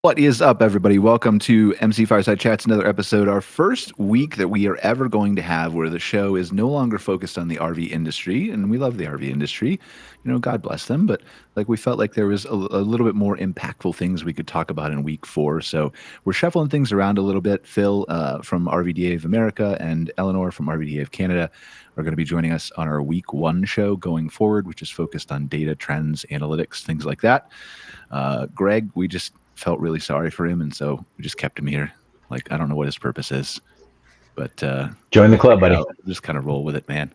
What is up, everybody? Welcome to MC Fireside Chats, another episode, our first week that we are ever going to have where the show is no longer focused on the RV industry, and we love the RV industry. You know, God bless them, but like we felt like there was a little bit more impactful things we could talk about in week 4. So we're shuffling things around a little bit. Phil from RVDA of America and Eleanor from RVDA of Canada are going to be joining us on our week 1 show going forward, which is focused on data, trends, analytics, things like that. Greg, we just felt really sorry for him, and so we just kept him here. Like, I don't know what his purpose is, but join the club, buddy. Just kind of roll with it, man.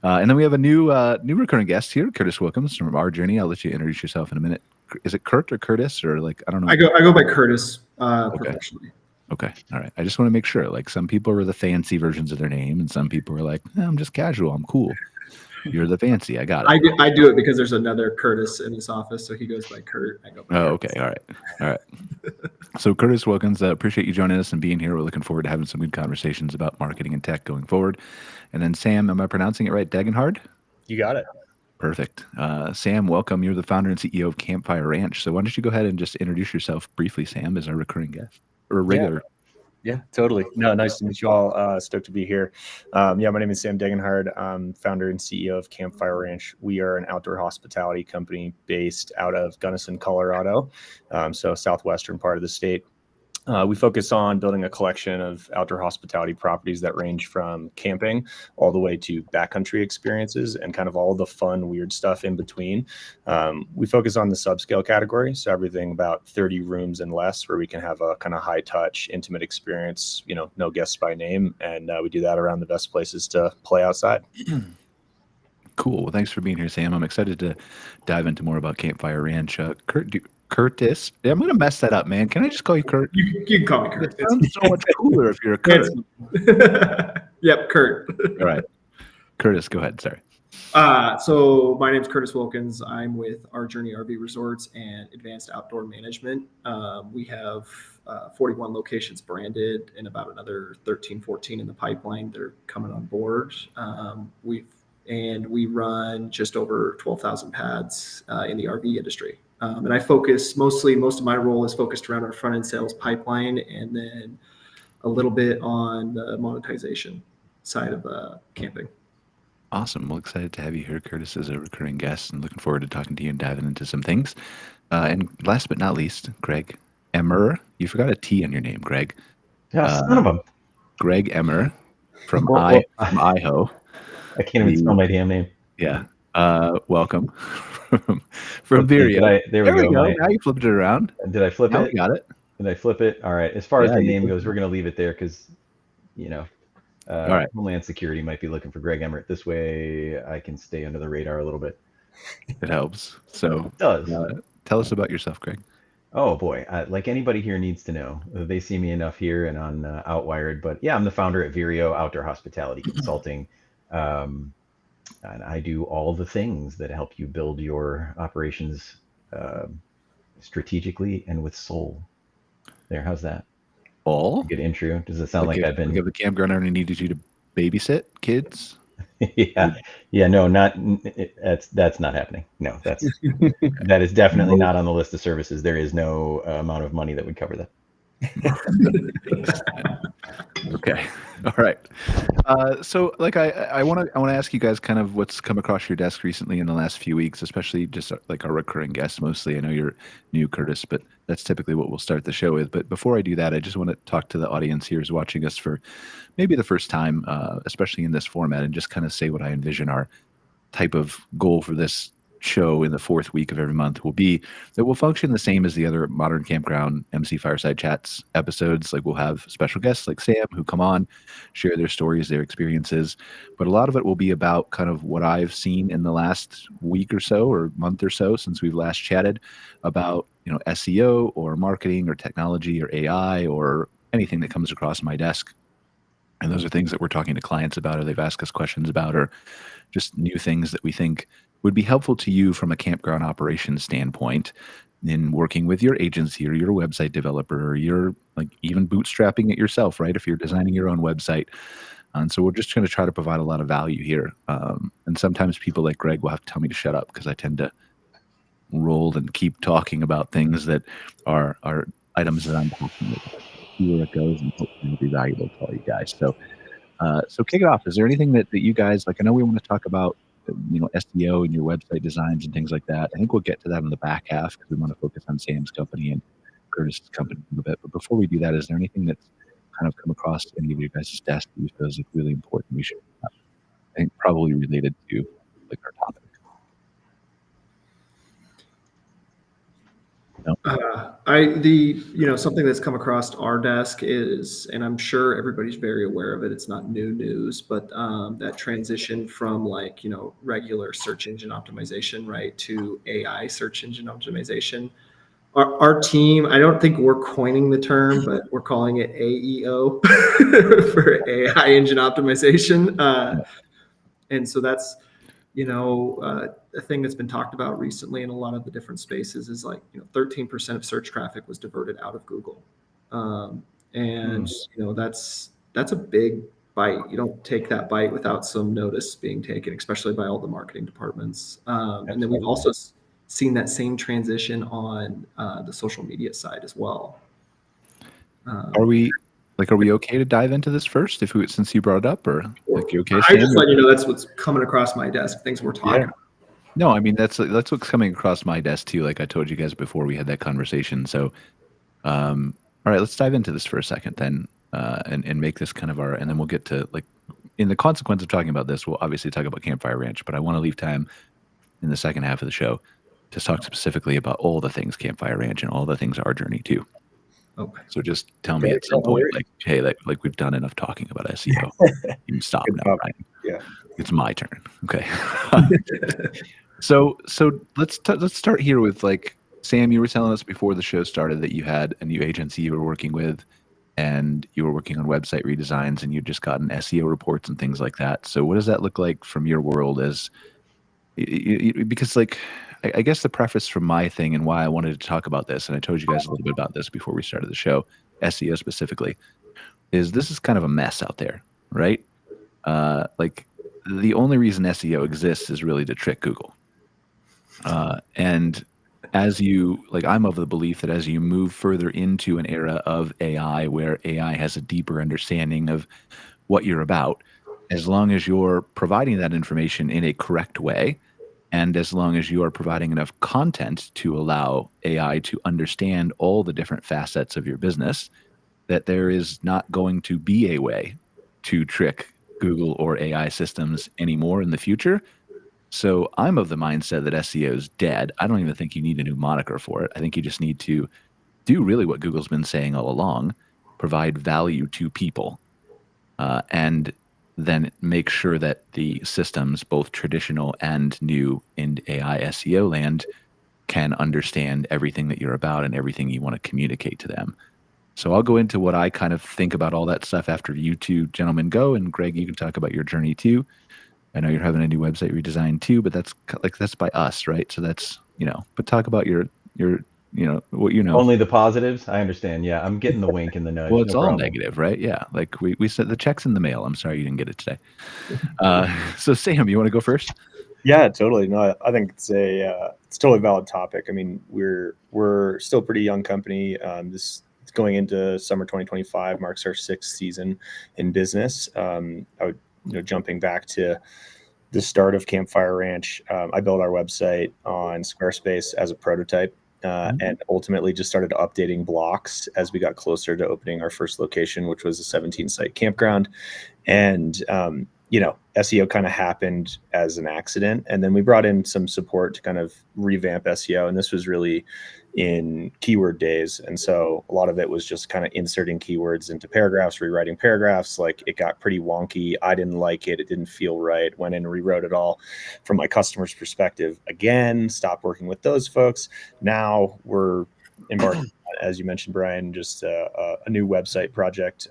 And then we have a new recurring guest here, Kurtis Wilkins from Our Journey. I'll let you introduce yourself in a minute. Is it Kurt or Kurtis, or like, I don't know? I go by Kurtis professionally. Okay, all right. I just want to make sure. Like, some people are the fancy versions of their name, and some people are like, I'm just casual. I'm cool. You're the fancy. I got it. I do it because there's another Kurtis in this office, so he goes by Kurt. I go by Kurtis. Okay. All right. So Kurtis Wilkins, appreciate you joining us and being here. We're looking forward to having some good conversations about marketing and tech going forward. And then Sam, am I pronouncing it right? Degenhard? You got it. Perfect. Sam, welcome. You're the founder and CEO of Campfire Ranch. So why don't you go ahead and just introduce yourself briefly, Sam, as our recurring guest or a regular. Yeah, totally. No, nice to meet you all. Stoked to be here. My name is Sam Degenhard. I'm founder and CEO of Campfire Ranch. We are an outdoor hospitality company based out of Gunnison, Colorado, so southwestern part of the state. We focus on building a collection of outdoor hospitality properties that range from camping all the way to backcountry experiences and kind of all the fun, weird stuff in between. We focus on the subscale category, so everything about 30 rooms and less, where we can have a kind of high touch, intimate experience, no guests by name. And we do that around the best places to play outside. Cool. Well, thanks for being here, Sam. I'm excited to dive into more about Campfire Ranch. Kurtis. I'm going to mess that up, man. Can I just call you Kurt? You can call me Kurt. It sounds so much cooler if you're a Kurt. Yep, Kurt. All right. Kurtis, go ahead. Sorry. So my name is Kurtis Wilkins. I'm with Our Journey RV Resorts and Advanced Outdoor Management. We have 41 locations branded and about another 13, 14 in the pipeline. They're coming on board. We run just over 12,000 pads in the RV industry. And I focus most of my role is focused around our front end sales pipeline and then a little bit on the monetization side of camping. Awesome. Well, excited to have you here, Kurtis, as a recurring guest, and looking forward to talking to you and diving into some things. And last but not least, Greg Emmert. You forgot a T on your name, Greg. Yeah, son of a... Greg Emmert from Idaho. I can't even spell my damn name. Yeah. Welcome from Virio. There we go. Now you flipped it around. Did I flip now it? We got it. Did I flip it? All right. As far as the name goes, we're going to leave it there because, all right. Homeland Security might be looking for Greg Emmert. This way I can stay under the radar a little bit. It helps. So it does. Tell us about yourself, Greg. Oh, boy. Like anybody here needs to know. They see me enough here and on Outwired. But yeah, I'm the founder at Virio Outdoor Hospitality Consulting. And I do all the things that help you build your operations strategically and with soul. There, how's that? All good intro. Does it sound like I've been? Like the campground only needed you to babysit kids? Yeah. No, not. That's not happening. No, that is definitely not on the list of services. There is no amount of money that would cover that. Okay. All right. So like I want to ask you guys kind of what's come across your desk recently in the last few weeks, especially just like our recurring guests mostly. I know you're new, Kurtis, but that's typically what we'll start the show with. But before I do that, I just want to talk to the audience here who's watching us for maybe the first time, especially in this format, and just kind of say what I envision our type of goal for this show in the 4th week of every month will be that will function the same as the other Modern Campground MC Fireside Chats episodes. Like, we'll have special guests like Sam who come on, share their stories, their experiences, but a lot of it will be about kind of what I've seen in the last week or so or month or so since we've last chatted about, SEO or marketing or technology or AI or anything that comes across my desk. And those are things that we're talking to clients about, or they've asked us questions about, or just new things that we think would be helpful to you from a campground operations standpoint in working with your agency or your website developer, or you're like even bootstrapping it yourself, right? If you're designing your own website. And so we're just going to try to provide a lot of value here. And sometimes people like Greg will have to tell me to shut up because I tend to roll and keep talking about things that are items that I'm passionate about. See where it goes, and hopefully it'll be valuable to all you guys. So kick it off. Is there anything that you guys like? I know we want to talk about SEO and your website designs and things like that. I think we'll get to that in the back half because we want to focus on Sam's company and Kurtis' company a little bit. But before we do that, is there anything that's kind of come across any of you guys' desk that you feel is like really important we should I think probably related to like our topic? No? Something that's come across our desk is, and I'm sure everybody's very aware of it, it's not new news, but that transition from regular search engine optimization, right, to AI search engine optimization. Our team, I don't think we're coining the term, but we're calling it AEO for AI engine optimization. And so that's, a thing that's been talked about recently in a lot of the different spaces is 13% of search traffic was diverted out of Google. That's a big bite. You don't take that bite without some notice being taken, especially by all the marketing departments. And then we've also seen that same transition on the social media side as well. Are we okay to dive into this first, since you brought it up, or you okay? I just let you know that's what's coming across my desk. Things we're talking about. No, I mean that's what's coming across my desk too. Like I told you guys before we had that conversation. So, all right, let's dive into this for a second then, and make this kind of and then we'll get to in the consequence of talking about this, we'll obviously talk about Campfire Ranch, but I want to leave time in the second half of the show to talk specifically about all the things Campfire Ranch and all the things our journey too. Okay. So just tell me at some point, hey, we've done enough talking about SEO. You can stop now, Brian. Yeah, it's my turn. Okay. So let's start here with Sam. You were telling us before the show started that you had a new agency you were working with, and you were working on website redesigns, and you'd just gotten SEO reports and things like that. So what does that look like from your world because I guess the preface from my thing and why I wanted to talk about this, and I told you guys a little bit about this before we started the show, SEO specifically, is this is kind of a mess out there, right? The only reason SEO exists is really to trick Google. And as I'm of the belief that as you move further into an era of AI, where AI has a deeper understanding of what you're about, as long as you're providing that information in a correct way, and as long as you are providing enough content to allow AI to understand all the different facets of your business, that there is not going to be a way to trick Google or AI systems anymore in the future. So I'm of the mindset that SEO is dead. I don't even think you need a new moniker for it. I think you just need to do really what Google's been saying all along, provide value to people, and then make sure that the systems, both traditional and new in AI SEO land, can understand everything that you're about and everything you want to communicate to them. So I'll go into what I kind of think about all that stuff after you two gentlemen go, and Greg, you can talk about your journey too. I know you're having a new website redesign too, but that's by us, right? So that's, but talk about your what Only the positives. I understand. Yeah, I'm getting the wink and the nudge. Well, it's all negative, right? Yeah, we said the check's in the mail. I'm sorry you didn't get it today. So Sam, you want to go first? Yeah, totally. No, I think it's it's totally valid topic. I mean, we're still a pretty young company. This going into summer 2025 marks our 6th season in business. Jumping back to the start of Campfire Ranch, I built our website on Squarespace as a prototype. And ultimately just started updating blocks as we got closer to opening our first location, which was a 17-site campground. And, SEO kind of happened as an accident. And then we brought in some support to kind of revamp SEO. And this was really in keyword days. And so a lot of it was just kind of inserting keywords into paragraphs, rewriting paragraphs. It got pretty wonky. I didn't like it. It didn't feel right. Went in and rewrote it all from my customer's perspective. Again, stopped working with those folks. Now we're embarking, as you mentioned, Brian, just a new website project.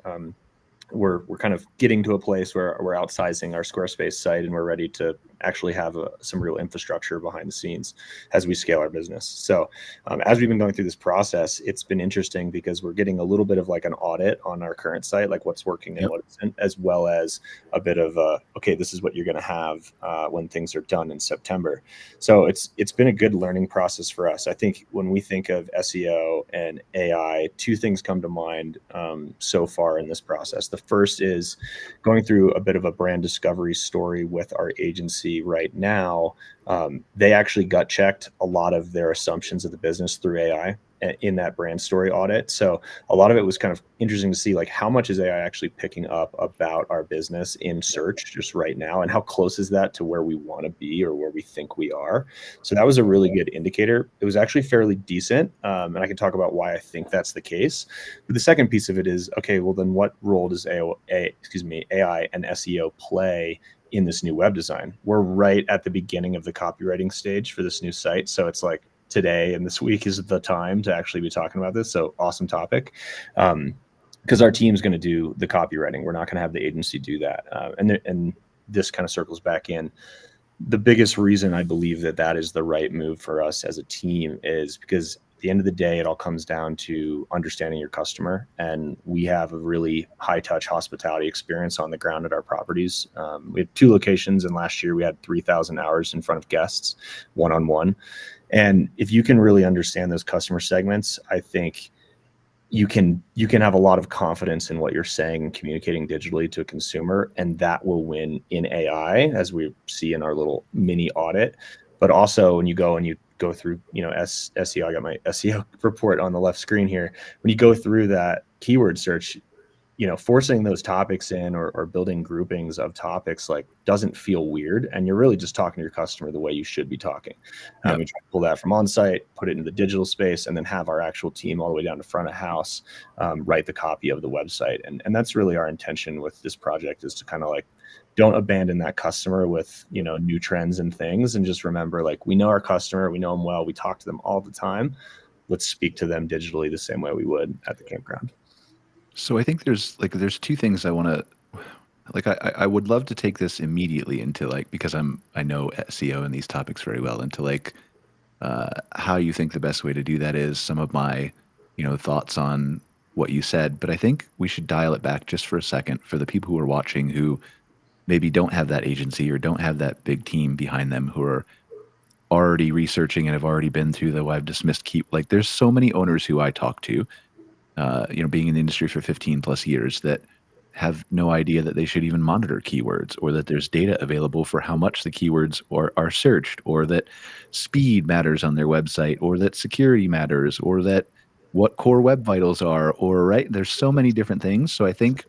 We're kind of getting to a place where we're outsizing our Squarespace site, and we're ready to actually have some real infrastructure behind the scenes as we scale our business. So as we've been going through this process, it's been interesting because we're getting a little bit of like an audit on our current site, like what's working and what isn't, as well as a bit of okay, this is what you're going to have when things are done in September. So it's been a good learning process for us. I think when we think of SEO and AI, two things come to mind so far in this process. The first is going through a bit of a brand discovery story with our agency right now. They actually gut checked a lot of their assumptions of the business through AI in that brand story audit. So a lot of it was kind of interesting to see like how much is AI actually picking up about our business in search just right now, and how close is that to where we want to be or where we think we are. So that was a really good indicator. It was actually fairly decent, and I can talk about why I think that's the case. But the second piece of it is, okay, well then what role does AI and SEO play in this new web design? We're right at the beginning of the copywriting stage for this new site. So it's like today and this week is the time to actually be talking about this. So awesome topic. Because our team's going to do the copywriting. We're not going to have the agency do that. And this kind of circles back in. The biggest reason I believe that is the right move for us as a team is because at the end of the day, it all comes down to understanding your customer. And we have a really high touch hospitality experience on the ground at our properties. We have 2 locations, and last year we had 3,000 hours in front of guests, one-on-one. And if you can really understand those customer segments, I think you can have a lot of confidence in what you're saying and communicating digitally to a consumer, and that will win in AI, as we see in our little mini audit. But also when you go through, SEO, I got my SEO report on the left screen here. When you go through that keyword search, forcing those topics in or building groupings of topics like doesn't feel weird, and you're really just talking to your customer the way you should be talking. We try to pull that from on-site, put it into the digital space, and then have our actual team all the way down to front of house write the copy of the website. And that's really our intention with this project, is to kind of like don't abandon that customer with new trends and things, and just remember, like, we know our customer, we know them well, we talk to them all the time. Let's speak to them digitally the same way we would at the campground. So I think there's 2 things I want to, like, I would love to take this immediately into, like, because I know SEO and these topics very well, into like how you think the best way to do that is, some of my thoughts on what you said. But I think we should dial it back just for a second for the people who are watching who maybe don't have that agency or don't have that big team behind them, who are already researching and have already been through the I've dismissed like, there's so many owners who I talk to, being in the industry for 15 plus years, that have no idea that they should even monitor keywords, or that there's data available for how much the keywords are searched, or that speed matters on their website, or that security matters, or that what core web vitals are, or right. There's so many different things. So I think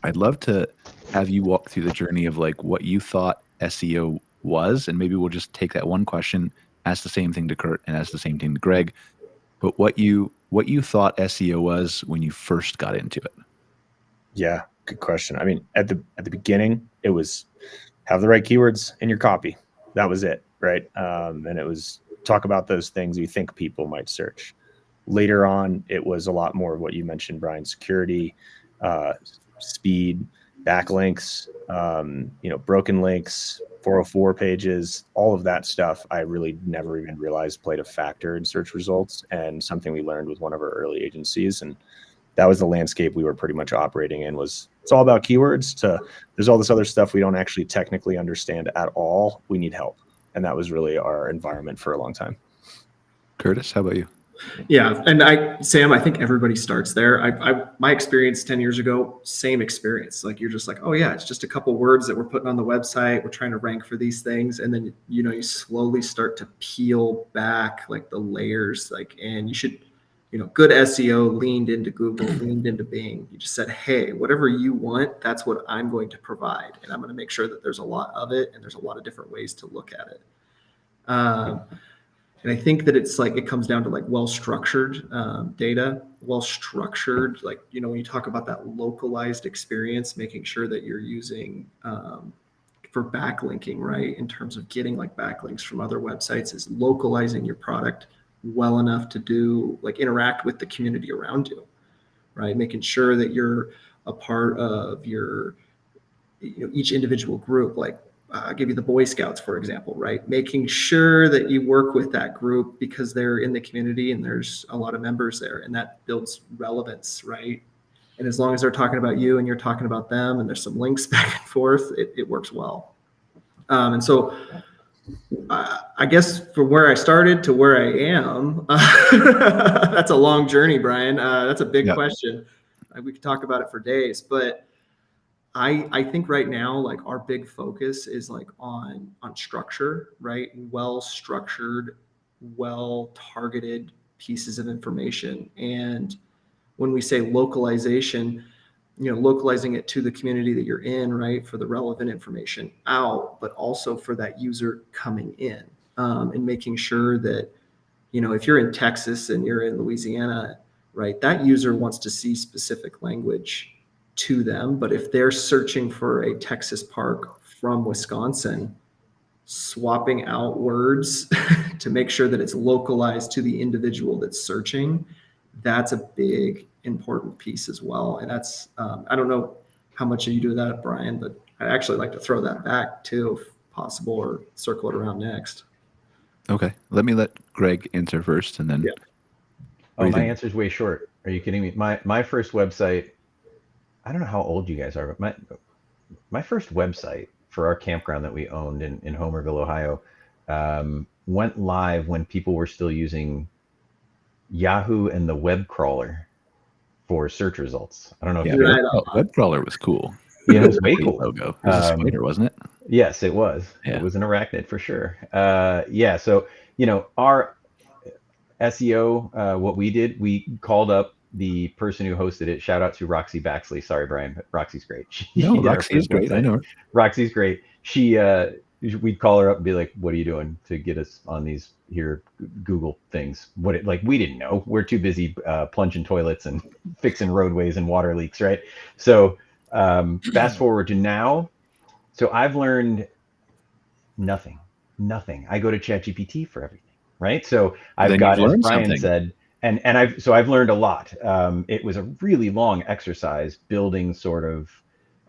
I'd love to have you walk through the journey of like what you thought SEO was, and maybe we'll just take that one question, ask the same thing to Kurt and ask the same thing to Greg, but what you thought SEO was when you first got into it. Yeah, good question. I mean, at the beginning, it was have the right keywords in your copy. That was it, right? And it was talk about those things you think people might search. Later on, it was a lot more of what you mentioned, Brian: security, speed, backlinks, broken links, 404 pages, all of that stuff. I really never even realized played a factor in search results, and something we learned with one of our early agencies. And that was the landscape we were pretty much operating in. Was it's all about keywords to there's all this other stuff we don't actually technically understand at all. We need help. And that was really our environment for a long time. Kurtis, how about you? Yeah, and Sam, I think everybody starts there. My experience 10 years ago, same experience. Like, you're just like, oh yeah, it's just a couple words that we're putting on the website. We're trying to rank for these things, and then you slowly start to peel back like the layers. Like, and you should, good SEO leaned into Google, leaned into Bing. You just said, hey, whatever you want, that's what I'm going to provide, and I'm going to make sure that there's a lot of it, and there's a lot of different ways to look at it. And I think that it's like, it comes down to like well-structured data, well-structured, like, when you talk about that localized experience, making sure that you're using for backlinking, right? In terms of getting like backlinks from other websites, is localizing your product well enough to do like interact with the community around you, right? Making sure that you're a part of your, each individual group. Like, I'll give you the Boy Scouts, for example, right? Making sure that you work with that group because they're in the community and there's a lot of members there, and that builds relevance, right? And as long as they're talking about you and you're talking about them and there's some links back and forth, it works well. And so I guess from where I started to where I am, that's a long journey, Brian. That's a big question. We could talk about it for days, but I think right now, like our big focus is like on structure, right? Well-structured, well-targeted pieces of information. And when we say localization, localizing it to the community that you're in, right? For the relevant information out, but also for that user coming in, and making sure that, if you're in Texas and you're in Louisiana, right? That user wants to see specific language to them. But if they're searching for a Texas park from Wisconsin, swapping out words to make sure that it's localized to the individual that's searching, that's a big important piece as well. And that's, I don't know how much you do that, Brian, but I'd actually like to throw that back too, if possible, or circle it around next. Okay. Let Greg answer first and then. Yeah. Oh, my answer's way short. Are you kidding me? My first website, I don't know how old you guys are, but my first website for our campground that we owned in Homerville, Ohio, went live when people were still using Yahoo and the web crawler for search results. I don't know if you web crawler was cool. Yeah, it was way cool. Logo. It was a spider, wasn't it? Yes, it was. Yeah. It was an arachnid for sure. So our SEO, what we did, we called up the person who hosted it. Shout out to Roxy Baxley. Sorry, Brian, but Roxy's great. Roxy is great. I know her. Roxy's great. We'd call her up and be like, "What are you doing to get us on these here Google things?" We didn't know. We're too busy plunging toilets and fixing roadways and water leaks, right? So fast forward to now. So I've learned nothing. I go to ChatGPT for everything, right? So I've got, as Brian said, and I've learned a lot. It was a really long exercise building sort of.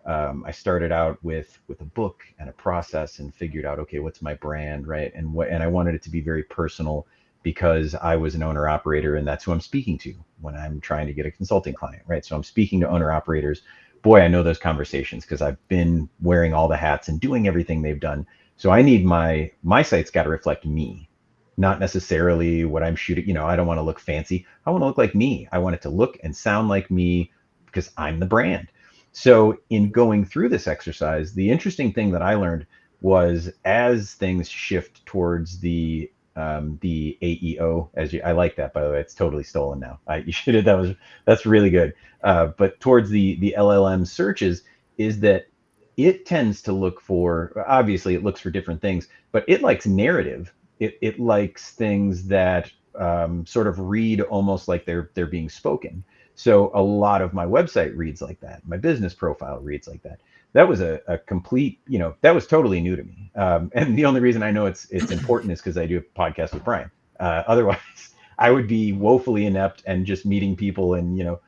I started out with a book and a process and figured out, okay, what's my brand, right? And I wanted it to be very personal because I was an owner operator and that's who I'm speaking to when I'm trying to get a consulting client, right? So I'm speaking to owner operators. Boy, I know those conversations because I've been wearing all the hats and doing everything they've done. So I need my site's got to reflect me, not necessarily what I'm shooting. I don't want to look fancy. I want to look like me. I want it to look and sound like me because I'm the brand. So in going through this exercise, the interesting thing that I learned was as things shift towards the AEO, I like that, by the way, it's totally stolen now. You should have, that's really good. But towards the LLM searches is that it tends to look for, obviously it looks for different things, but it likes narrative. It likes things that sort of read almost like they're being spoken. So a lot of my website reads like that. My business profile reads like that. That was a complete, that was totally new to me. And the only reason I know it's important is because I do a podcast with Brian. Otherwise, I would be woefully inept and just meeting people and,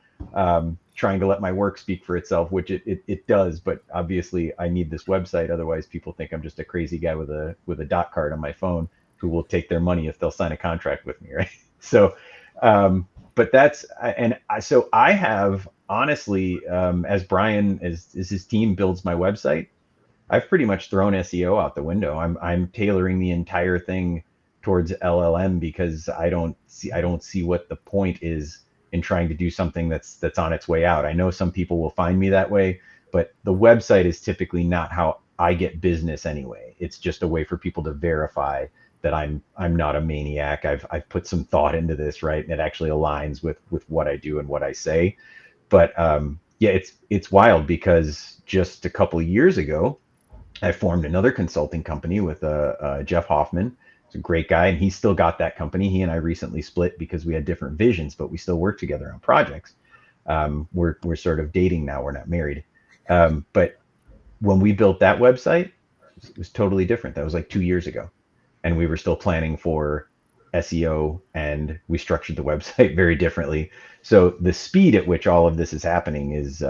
trying to let my work speak for itself, which it does. But obviously, I need this website. Otherwise, people think I'm just a crazy guy with a dot card on my phone who will take their money if they'll sign a contract with me, right? So, but so I have honestly, as Brian, as his team builds my website, I've pretty much thrown SEO out the window. I'm tailoring the entire thing towards LLM because I don't see what the point is in trying to do something that's on its way out. I know some people will find me that way, but the website is typically not how I get business anyway. It's just a way for people to verify that I'm not a maniac. I've put some thought into this, right? And it actually aligns with what I do and what I say. But it's wild because just a couple of years ago, I formed another consulting company with Jeff Hoffman. He's a great guy, and he's still got that company. He and I recently split because we had different visions, but we still work together on projects. We're sort of dating now. We're not married. But when we built that website, it was totally different. That was like 2 years ago. And we were still planning for SEO, and we structured the website very differently. So the speed at which all of this is happening is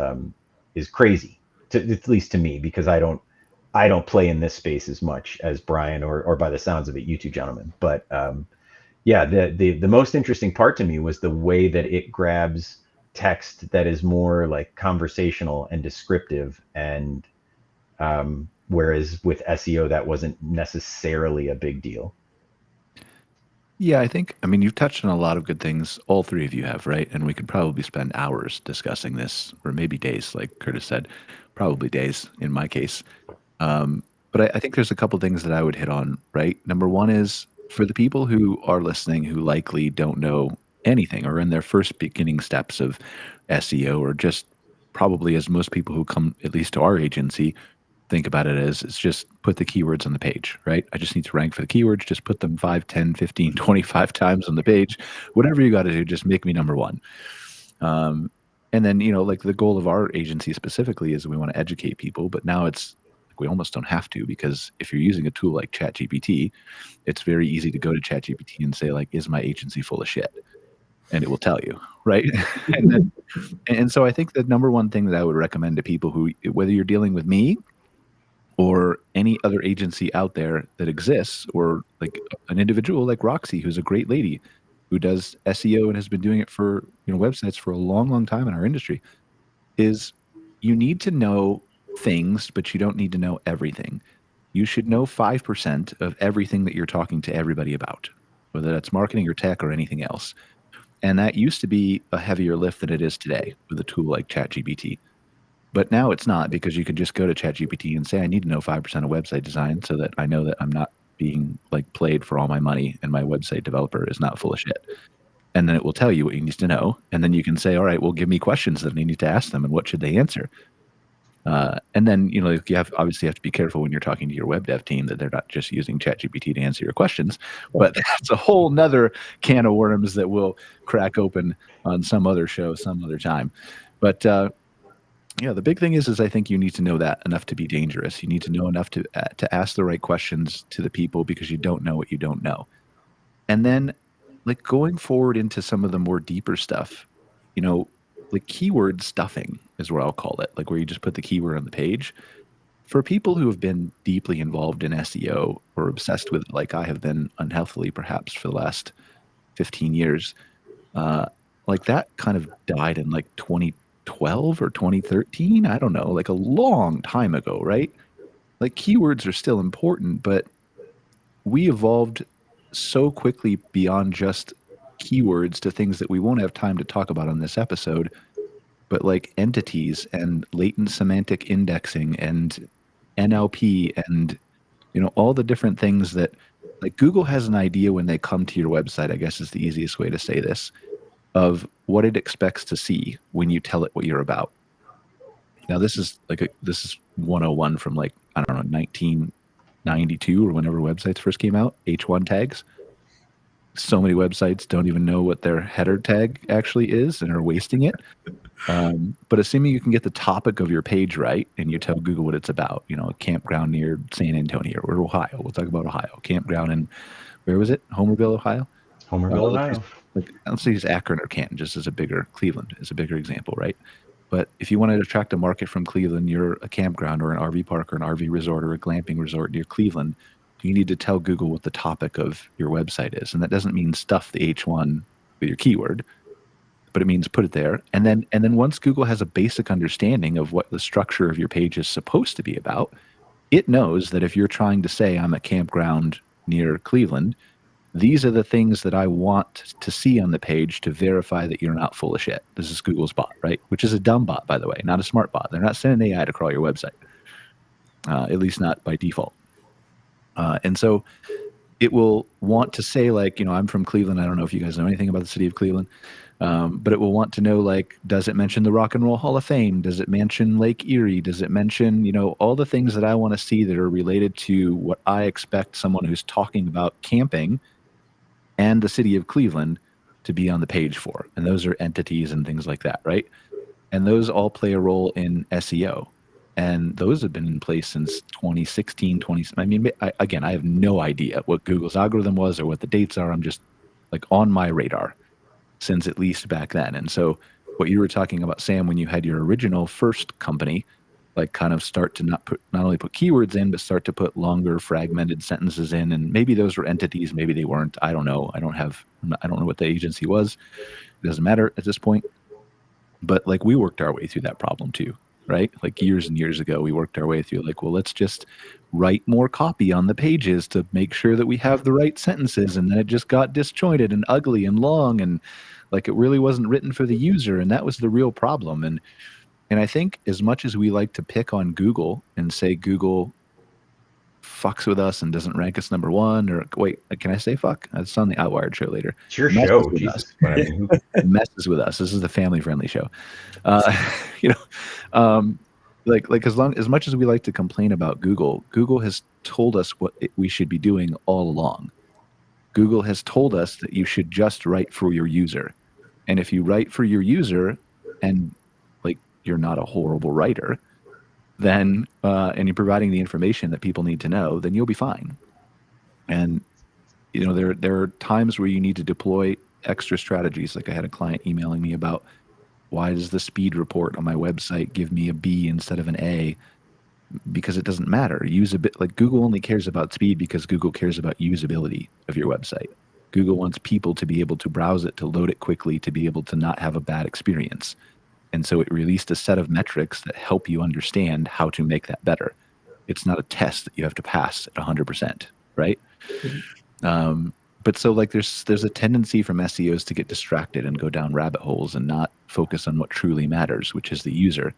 crazy, at least to me, because I don't I don't play in this space as much as Brian or by the sounds of it, you two gentlemen. But yeah, the most interesting part to me was the way that it grabs text that is more like conversational and descriptive, and whereas with SEO that wasn't necessarily a big deal. Yeah, I mean, you've touched on a lot of good things. All three of you have, right? And we could probably spend hours discussing this, or maybe days, like Kurtis said, probably days in my case. But I think there's a couple things that I would hit on, right? Number one is for the people who are listening who likely don't know anything or in their first beginning steps of SEO, or just probably as most people who come at least to our agency think about it as, it's just put the keywords on the page, right? I just need to rank for the keywords, just put them 5, 10, 15, 25 times on the page. Whatever you got to do, just make me number one. And then, like the goal of our agency specifically is we want to educate people, but now it's we almost don't have to, because if you're using a tool like ChatGPT, it's very easy to go to ChatGPT and say, like, is my agency full of shit? And it will tell you, right? and so I think the number one thing that I would recommend to people who, whether you're dealing with me or any other agency out there that exists, or like an individual like Roxy, who's a great lady who does SEO and has been doing it for websites for a long, long time in our industry, is you need to know things, but you don't need to know everything. You should know 5% of everything that you're talking to everybody about, whether that's marketing or tech or anything else. And that used to be a heavier lift than it is today with a tool like ChatGPT. But now it's not, because you can just go to ChatGPT and say, I need to know 5% of website design so that I know that I'm not being like played for all my money and my website developer is not full of shit. And then it will tell you what you need to know. And then you can say, all right, well, give me questions that I need to ask them and what should they answer? And then, you obviously have to be careful when you're talking to your web dev team that they're not just using ChatGPT to answer your questions, but that's a whole nother can of worms that we'll crack open on some other show, some other time. But, the big thing is I think you need to know that enough to be dangerous. You need to know enough to ask the right questions to the people, because you don't know what you don't know. And then, like, going forward into some of the more deeper stuff, like keyword stuffing is what I'll call it, like where you just put the keyword on the page. For people who have been deeply involved in SEO or obsessed with it, like I have been unhealthily perhaps for the last 15 years, like that kind of died in like 2012 or 2013. I don't know, like a long time ago, right? Like keywords are still important, but we evolved so quickly beyond just keywords to things that we won't have time to talk about on this episode, but like entities and latent semantic indexing and NLP and all the different things that, like, Google has an idea when they come to your website, I guess is the easiest way to say this, of what it expects to see when you tell it what you're about. Now this is 101 from, like, I don't know, 1992 or whenever websites first came out. H1 tags. So many websites don't even know what their header tag actually is and are wasting it. But assuming you can get the topic of your page right and you tell Google what it's about, a campground near San Antonio or Ohio. We'll talk about Ohio. Campground in, where was it? Homerville, Ohio? Homerville, Ohio. Let's say it's Akron or Canton, just as a bigger, Cleveland is a bigger example, right? But if you want to attract a market from Cleveland, you're a campground or an RV park or an RV resort or a glamping resort near Cleveland, you need to tell Google what the topic of your website is. And that doesn't mean stuff the H1 with your keyword, but it means put it there. And then once Google has a basic understanding of what the structure of your page is supposed to be about, it knows that if you're trying to say I'm a campground near Cleveland, these are the things that I want to see on the page to verify that you're not full of shit. This is Google's bot, right? Which is a dumb bot, by the way, not a smart bot. They're not sending AI to crawl your website, at least not by default. And so it will want to say, like, I'm from Cleveland. I don't know if you guys know anything about the city of Cleveland, but it will want to know, like, does it mention the Rock and Roll Hall of Fame? Does it mention Lake Erie? Does it mention, all the things that I want to see that are related to what I expect someone who's talking about camping and the city of Cleveland to be on the page for? And those are entities and things like that, right? And those all play a role in SEO. And those have been in place since 2016, I mean, I have no idea what Google's algorithm was or what the dates are. I'm just, like, on my radar since at least back then. And so what you were talking about, Sam, when you had your original first company, like kind of start to not only put keywords in, but start to put longer fragmented sentences in. And maybe those were entities, maybe they weren't. I don't know. I don't know what the agency was. It doesn't matter at this point. But like we worked our way through that problem too, right? Like years and years ago, we worked our way through like, well, let's just write more copy on the pages to make sure that we have the right sentences. And then it just got disjointed and ugly and long, and like it really wasn't written for the user. And that was the real problem. And I think as much as we like to pick on Google and say Google fucks with us and doesn't rank us number one, or wait, can I say fuck? That's on the Outwired show later. It's your show, Jesus. Messes with us. This is the family-friendly show. Like as much as we like to complain about Google, Google has told us what we should be doing all along. Google has told us that you should just write for your user, and if you write for your user, and like you're not a horrible writer, then and you're providing the information that people need to know, then you'll be fine. And you know, there are times where you need to deploy extra strategies. Like I had a client emailing me about, why does the speed report on my website give me a B instead of an A? Because it doesn't matter. Like Google only cares about speed because Google cares about usability of your website. Google wants people to be able to browse it, to load it quickly, to be able to not have a bad experience. And so it released a set of metrics that help you understand how to make that better. It's not a test that you have to pass at 100%, right? But so like there's a tendency from SEOs to get distracted and go down rabbit holes and not focus on what truly matters, which is the user.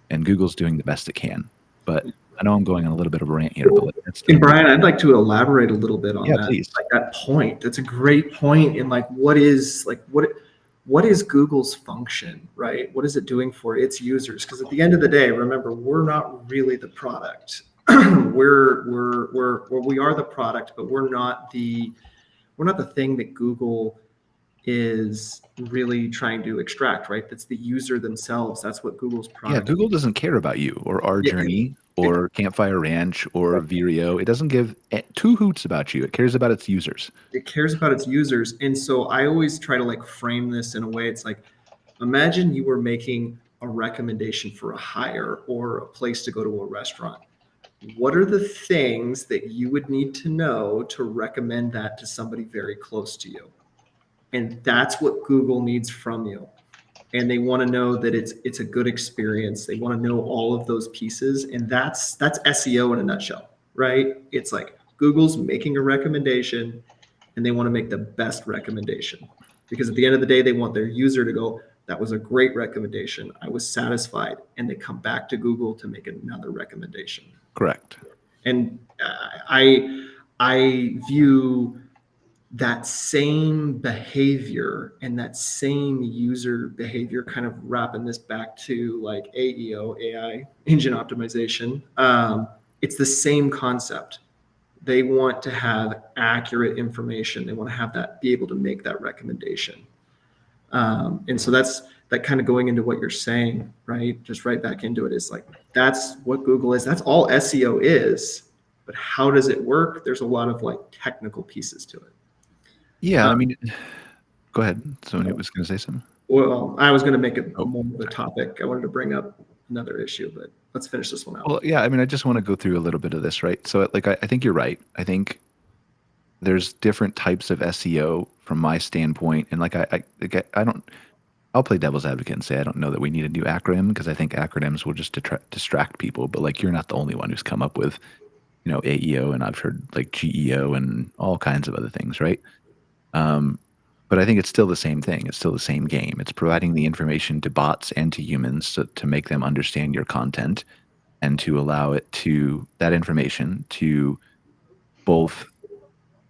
And Google's doing the best it can. But I know I'm going on a little bit of a rant here. But and Brian, I'd like to elaborate a little bit on that. Please. Like that point. That's a great point. And like, what is Google's function, right? What is it doing for its users? Because at the end of the day, remember, we're not really the product. we are the product, but we're not the thing that Google is really trying to extract, right? That's the user themselves. That's what Google's product. Yeah, Google doesn't care about you or our journey or Campfire Ranch or Vireo. It doesn't give two hoots about you. It cares about its users. It cares about its users. And so I always try to like frame this in a way. It's like, imagine you were making a recommendation for a hire or a place to go to a restaurant. What are the things that you would need to know to recommend that to somebody very close to you? And that's what Google needs from you. And they want to know that it's a good experience. They want to know all of those pieces. And that's SEO in a nutshell, right? It's like Google's making a recommendation and they want to make the best recommendation. Because at the end of the day, they want their user to go, that was a great recommendation. I was satisfied. And they come back to Google to make another recommendation. Correct. And I view that same behavior and that same user behavior, kind of wrapping this back to like AEO, AI engine optimization. It's the same concept. They want to have accurate information. They want to have that, be able to make that recommendation. And so that's that kind of going into what you're saying, right? Just right back into it is like, that's what Google is. That's all SEO is. But how does it work? There's a lot of like technical pieces to it. Yeah, I mean, go ahead. Somebody was going to say something. Well, I was going to make it more of a topic. I wanted to bring up another issue, but let's finish this one out. Well, yeah, I mean, I just want to go through a little bit of this, right? So like, I think you're right. I think there's different types of SEO from my standpoint. And like, I'll play devil's advocate and say, I don't know that we need a new acronym, because I think acronyms will just distract people, but like, you're not the only one who's come up with, you know, AEO, and I've heard like GEO and all kinds of other things, right? But I think it's still the same thing. It's still the same game. It's providing the information to bots and to humans to make them understand your content, and to allow that information to both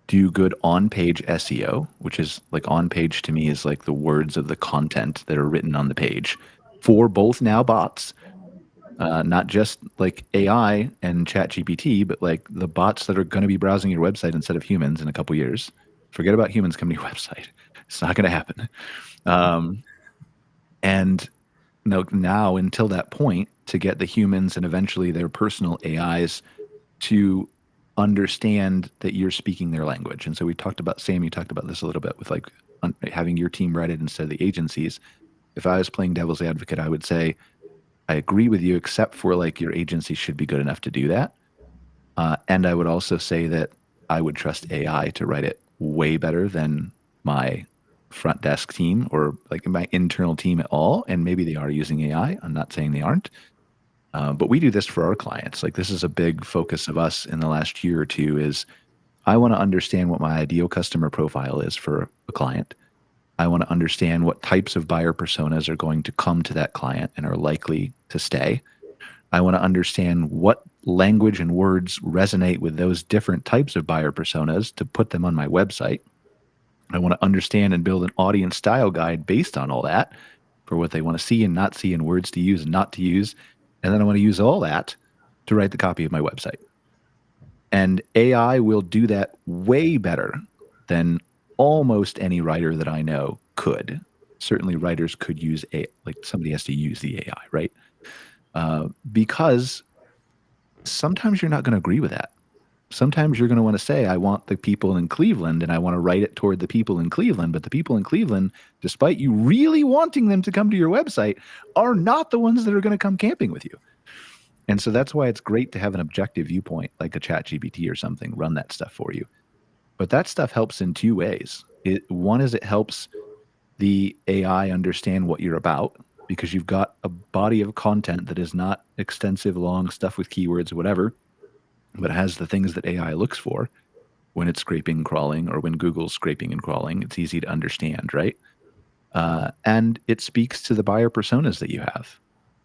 do good on-page SEO, which is like on-page to me is like the words of the content that are written on the page for both now bots, not just like AI and ChatGPT, but like the bots that are going to be browsing your website instead of humans in a couple years. Forget about humans coming to your website. It's not going to happen. And now until that point, to get the humans and eventually their personal AIs to understand that you're speaking their language. And so we talked about, Sam, you talked about this a little bit with like having your team write it instead of the agencies. If I was playing devil's advocate, I would say, I agree with you, except for like your agency should be good enough to do that. And I would also say that I would trust AI to write it way better than my front desk team or like my internal team at all. And maybe they are using AI. I'm not saying they aren't. But we do this for our clients. Like this is a big focus of us in the last year or two is I want to understand what my ideal customer profile is for a client. I want to understand what types of buyer personas are going to come to that client and are likely to stay. I want to understand what language and words resonate with those different types of buyer personas to put them on my website. I want to understand and build an audience style guide based on all that for what they want to see and not see and words to use and not to use. And then I want to use all that to write the copy of my website. And AI will do that way better than almost any writer that I know could. Certainly writers could use like somebody has to use the AI, right? Because sometimes you're not going to agree with that. Sometimes you're going to want to say, I want the people in Cleveland and I want to write it toward the people in Cleveland. But the people in Cleveland, despite you really wanting them to come to your website, are not the ones that are going to come camping with you. And so that's why it's great to have an objective viewpoint like a ChatGPT or something, run that stuff for you. But that stuff helps in two ways. One is it helps the AI understand what you're about because you've got a body of content that is not extensive, long stuff with keywords or whatever, but has the things that AI looks for when it's scraping and crawling or when Google's scraping and crawling. It's easy to understand, right? And it speaks to the buyer personas that you have.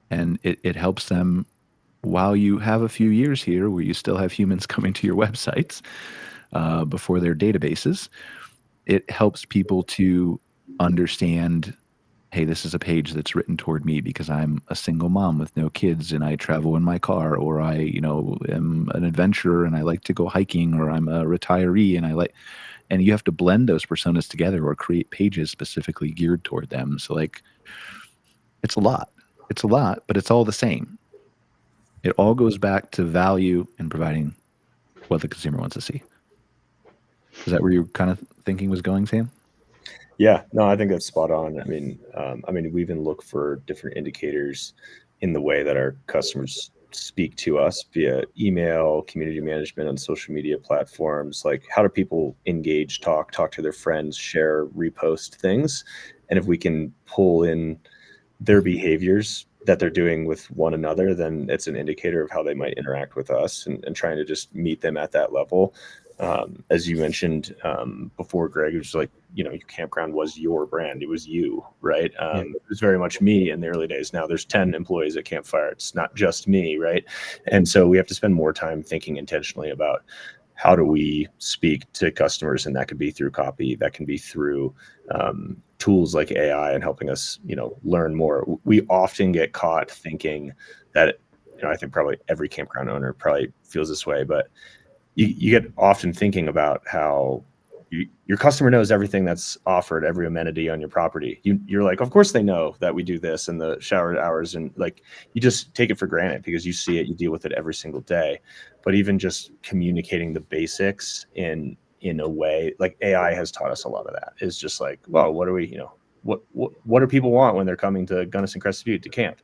And it helps them while you have a few years here where you still have humans coming to your websites before their databases. It helps people to understand, hey, this is a page that's written toward me because I'm a single mom with no kids and I travel in my car, or I, am an adventurer and I like to go hiking, or I'm a retiree and you have to blend those personas together or create pages specifically geared toward them. So like, it's a lot, but it's all the same. It all goes back to value and providing what the consumer wants to see. Is that where your kind of thinking was going, Sam? Yeah, no, I think that's spot on. I mean, we even look for different indicators in the way that our customers speak to us via email, community management on social media platforms. Like, how do people engage, talk to their friends, share, repost things? And if we can pull in their behaviors that they're doing with one another, then it's an indicator of how they might interact with us, and trying to just meet them at that level. As you mentioned before, Greg, it was like, your Campground was your brand. It was you, right? It was very much me in the early days. Now there's 10 employees at Campfire. It's not just me, right? And so we have to spend more time thinking intentionally about how do we speak to customers, and that could be through copy, that can be through tools like AI and helping us, learn more. We often get caught thinking that, I think probably every campground owner probably feels this way, but you get often thinking about how your customer knows everything that's offered, every amenity on your property. You're like, of course they know that we do this in the shower hours, and like you just take it for granted because you see it, you deal with it every single day. But even just communicating the basics in a way, like AI has taught us a lot of that, is just like, well, what do we, what do people want when they're coming to Gunnison Crested Butte to camp?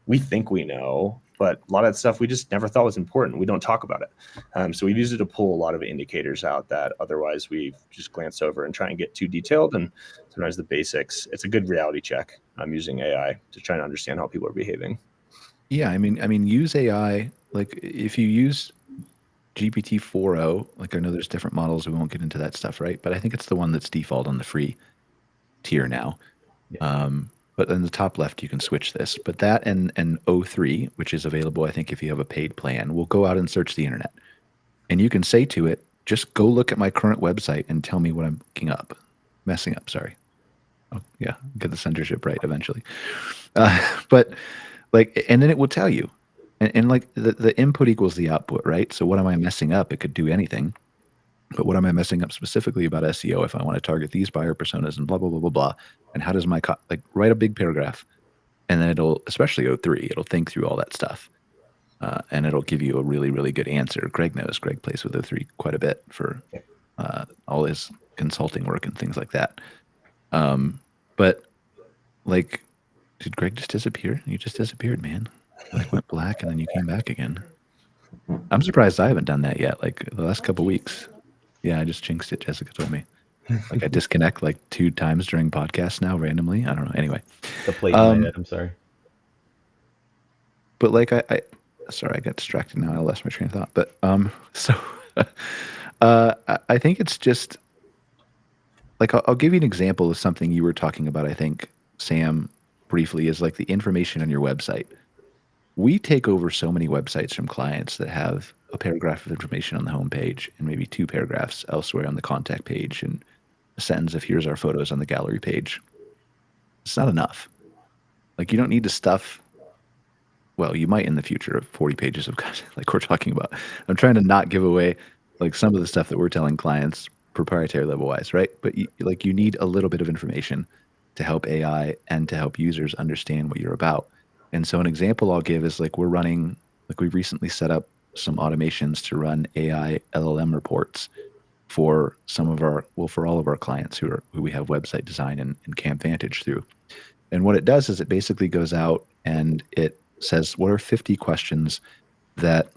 We think we know, but a lot of that stuff we just never thought was important. We don't talk about it. So we've used it to pull a lot of indicators out that otherwise we just glance over and try and get too detailed. And sometimes the basics, it's a good reality check. I'm using AI to try and understand how people are behaving. Yeah, I mean, use AI. Like if you use GPT-4o, like I know there's different models. We won't get into that stuff, right? But I think it's the one that's default on the free tier now. Yeah. But in the top left, you can switch this. But that and O3, which is available, I think, if you have a paid plan, will go out and search the internet. And you can say to it, just go look at my current website and tell me what I'm messing up, sorry. Oh, yeah, get the censorship right eventually. But like, and then it will tell you. And like the input equals the output, right? So what am I messing up? It could do anything. But what am I messing up specifically about SEO if I want to target these buyer personas and blah, blah, blah, blah, blah. And how does my, write a big paragraph, and then it'll, especially O3, it'll think through all that stuff. And it'll give you a really, really good answer. Greg knows. Greg plays with O3 quite a bit for all his consulting work and things like that. But like, did Greg just disappear? You just disappeared, man. like went black and then you came back again. I'm surprised I haven't done that yet. Like the last couple weeks. Yeah, I just jinxed it. Jessica told me. Like I disconnect like 2 times during podcasts now randomly. I don't know. Anyway, The plate in my head. I'm sorry. but like sorry, I got distracted now. I lost my train of thought. But so I think it's just like I'll give you an example of something you were talking about. I think Sam briefly is like the information on your website. We take over so many websites from clients that have a paragraph of information on the homepage and maybe 2 paragraphs elsewhere on the contact page and a sentence of here's our photos on the gallery page. It's not enough. Like you don't need to stuff. Well, you might in the future of 40 pages of content like we're talking about. I'm trying to not give away like some of the stuff that we're telling clients proprietary level wise, right? But you need a little bit of information to help AI and to help users understand what you're about. And so an example I'll give is like we've recently set up some automations to run AI LLM reports for for all of our clients who we have website design and Camp Vantage through. And what it does is it basically goes out and it says, what are 50 questions that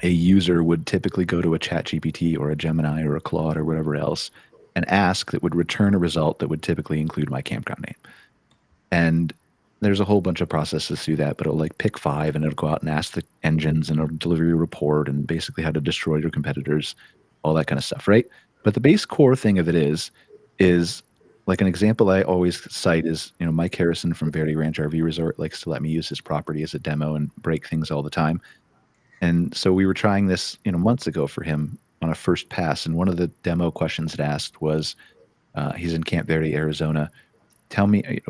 a user would typically go to a ChatGPT or a Gemini or a Claude or whatever else and ask that would return a result that would typically include my campground name. And there's a whole bunch of processes through that, but it'll like pick 5 and it'll go out and ask the engines and it'll deliver you a report and basically how to destroy your competitors, all that kind of stuff, right? But the base core thing of it is like an example I always cite is, Mike Harrison from Verde Ranch RV Resort likes to let me use his property as a demo and break things all the time. And so we were trying this, months ago for him on a first pass. And one of the demo questions it asked was, he's in Camp Verde, Arizona. Tell me,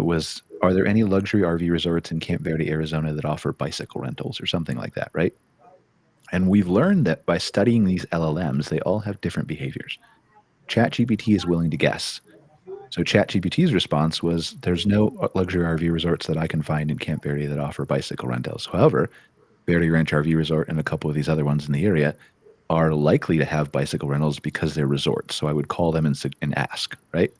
are there any luxury RV resorts in Camp Verde, Arizona that offer bicycle rentals or something like that, right? And we've learned that by studying these LLMs, they all have different behaviors. ChatGPT is willing to guess. So ChatGPT's response was, there's no luxury RV resorts that I can find in Camp Verde that offer bicycle rentals. However, Verde Ranch RV Resort and a couple of these other ones in the area are likely to have bicycle rentals because they're resorts. So I would call them and ask, right?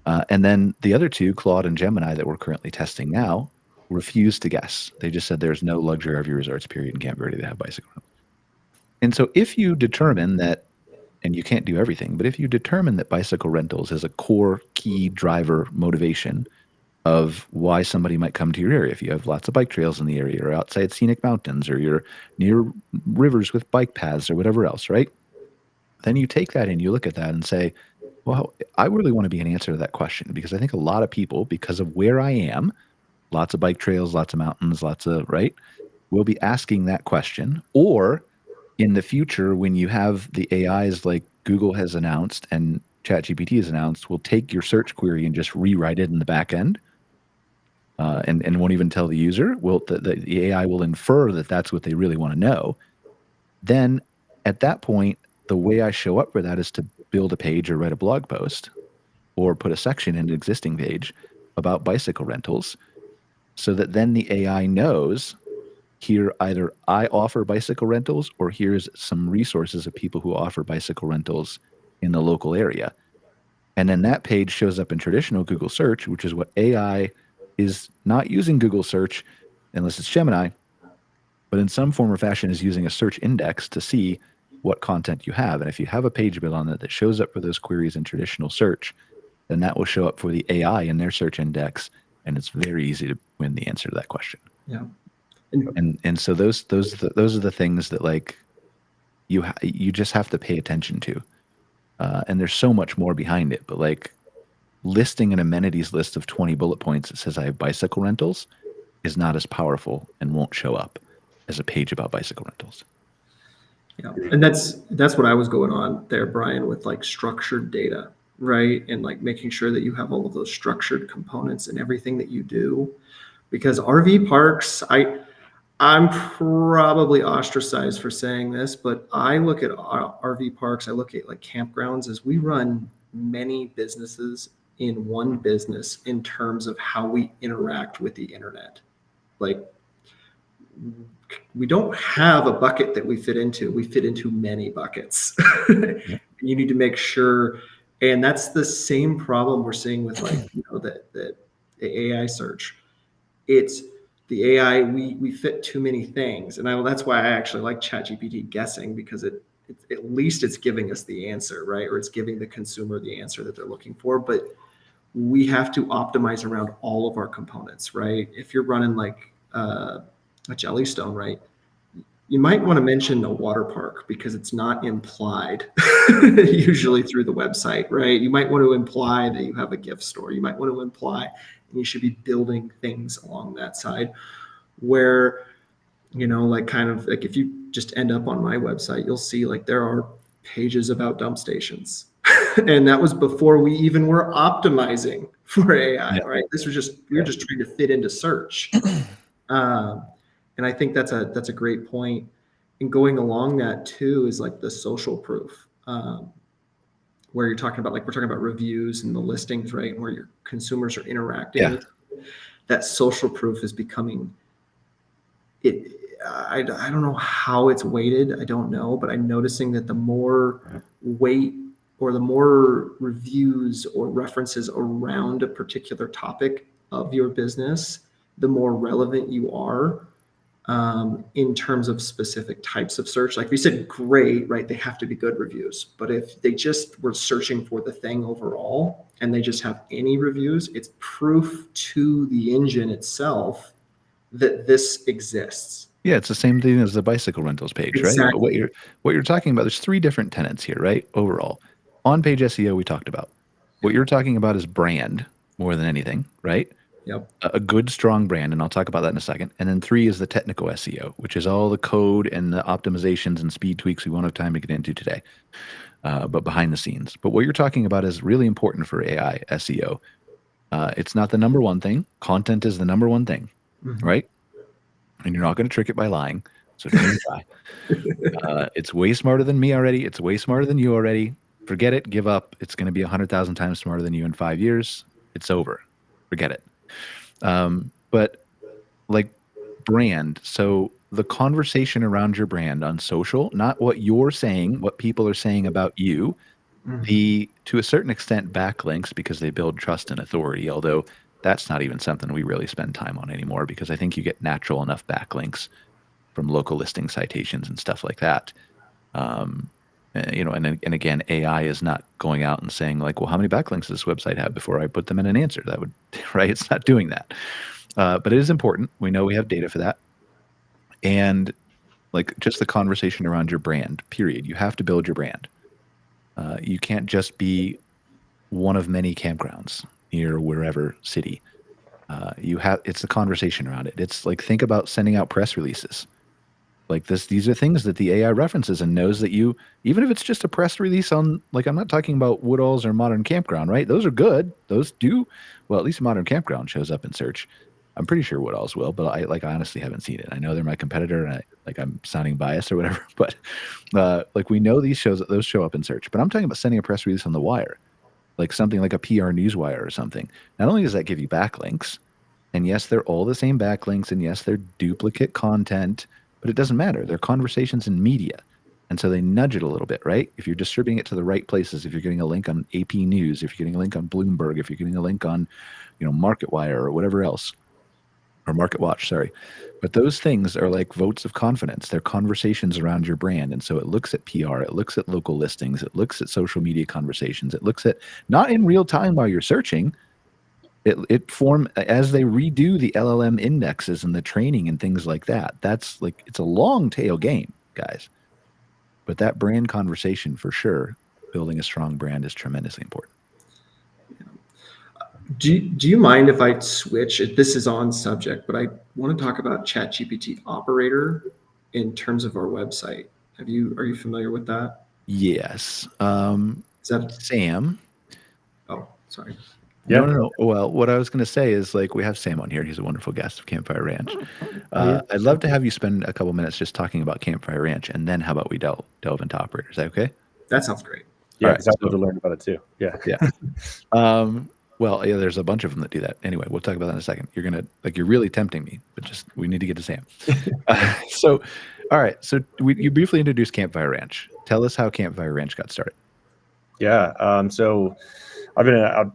And then the other 2, Claude and Gemini, that we're currently testing now, refused to guess. They just said there's no luxury RV resorts, period, in Camp Verde that have bicycle rentals. And so if you determine that, and you can't do everything, but if you determine that bicycle rentals is a core key driver motivation of why somebody might come to your area, if you have lots of bike trails in the area or outside scenic mountains or you're near rivers with bike paths or whatever else, right? Then you take that and you look at that and say, well, I really want to be an answer to that question because I think a lot of people, because of where I am, lots of bike trails, lots of mountains, right, will be asking that question. Or in the future, when you have the AIs like Google has announced and ChatGPT has announced, will take your search query and just rewrite it in the back end and won't even tell the user. The AI will infer that that's what they really want to know. Then at that point, the way I show up for that is to build a page or write a blog post or put a section in an existing page about bicycle rentals so that then the AI knows here either I offer bicycle rentals or here's some resources of people who offer bicycle rentals in the local area. And then that page shows up in traditional Google search, which is what AI is not using Google search unless it's Gemini, but in some form or fashion is using a search index to see what content you have. And if you have a page built on it that shows up for those queries in traditional search, then that will show up for the AI in their search index. And it's very easy to win the answer to that question. Yeah. And so those are the things that like you just have to pay attention to. And there's so much more behind it, but like listing an amenities list of 20 bullet points that says I have bicycle rentals is not as powerful and won't show up as a page about bicycle rentals. Yeah, and that's what I was going on there, Brian, with like structured data, right? And like making sure that you have all of those structured components in everything that you do. Because RV parks, I'm probably ostracized for saying this, but I look at RV parks, I look at like campgrounds as we run many businesses in one business in terms of how we interact with the internet. Like we don't have a bucket that we fit into. We fit into many buckets. You need to make sure, and that's the same problem we're seeing with like, the AI search. It's the AI, we fit too many things. And that's why I actually like ChatGPT guessing, because at least it's giving us the answer, right? Or it's giving the consumer the answer that they're looking for. But we have to optimize around all of our components, right? If you're running like a Jellystone, right? You might want to mention a water park because it's not implied usually through the website, right? You might want to imply that you have a gift store. You might want to imply and you should be building things along that side where, like kind of like if you just end up on my website, you'll see like there are pages about dump stations. And that was before we even were optimizing for AI, right? This was we were just trying to fit into search. And I think that's a great point. And going along that too is like the social proof, where you're talking about, like we're talking about reviews and the listings, right? And where your consumers are interacting with. That social proof is becoming it. I don't know how it's weighted. I don't know, but I'm noticing that the more weight or the more reviews or references around a particular topic of your business, the more relevant you are. In terms of specific types of search. Like we said, great, right? They have to be good reviews. But if they just were searching for the thing overall and they just have any reviews, it's proof to the engine itself that this exists. Yeah, it's the same thing as the bicycle rentals page, Exactly. right? But what you're talking about, there's 3 different tenets here, right? Overall. On-page SEO we talked about. What you're talking about is brand more than anything, right? Yep. A good, strong brand, and I'll talk about that in a second. And then 3 is the technical SEO, which is all the code and the optimizations and speed tweaks we won't have time to get into today, but behind the scenes. But what you're talking about is really important for AI SEO. It's not the number one thing. Content is the number one thing, right? And you're not going to trick it by lying, so don't even try. It's way smarter than me already. It's way smarter than you already. Forget it. Give up. It's going to be 100,000 times smarter than you in 5 years. It's over. Forget it. But like brand, so the conversation around your brand on social, not what you're saying, what people are saying about you, to a certain extent backlinks, because they build trust and authority, although that's not even something we really spend time on anymore, because I think you get natural enough backlinks from local listing citations and stuff like that. And again, AI is not going out and saying like, well, how many backlinks does this website have before I put them in an answer? That would, right? It's not doing that. But it is important. We know we have data for that. And like just the conversation around your brand, period. You have to build your brand. You can't just be one of many campgrounds near wherever city. It's the conversation around it. It's like, think about sending out press releases. Like these are things that the AI references and knows that you, even if it's just a press release on, like, I'm not talking about Woodall's or Modern Campground, right? Those are good. Those do, well, at least Modern Campground shows up in search. I'm pretty sure Woodall's will, but I honestly haven't seen it. I know they're my competitor and I'm sounding biased or whatever, but like we know those show up in search, but I'm talking about sending a press release on the wire, like something like a PR Newswire or something. Not only does that give you backlinks, and yes, they're all the same backlinks, and yes, they're duplicate content, but it doesn't matter. They're conversations in media. And so they nudge it a little bit, right? If you're distributing it to the right places, if you're getting a link on AP News, if you're getting a link on Bloomberg, if you're getting a link on, MarketWire or whatever else, or MarketWatch, sorry. But those things are like votes of confidence. They're conversations around your brand. And so it looks at PR, it looks at local listings, it looks at social media conversations, it looks at, not in real time while you're searching, it form as they redo the LLM indexes and the training and things like that. That's like, it's a long tail game, guys. But that brand conversation, for sure, building a strong brand is tremendously important. Do you mind if I switch? This is on subject, but I want to talk about ChatGPT Operator in terms of our website. Are you familiar with that? Yes. Is that Sam? Oh, sorry. Yeah. No. Well, what I was going to say is, like, we have Sam on here. He's a wonderful guest of Campfire Ranch. I'd love to have you spend a couple minutes just talking about Campfire Ranch, and then how about we delve into Operator? Is that okay? That sounds great. Yeah, because I'd love to learn about it too. Yeah. Yeah. Well, yeah, there's a bunch of them that do that. Anyway, we'll talk about that in a second. You're really tempting me, but we need to get to Sam. All right. So you briefly introduced Campfire Ranch. Tell us how Campfire Ranch got started. Yeah. So I've been an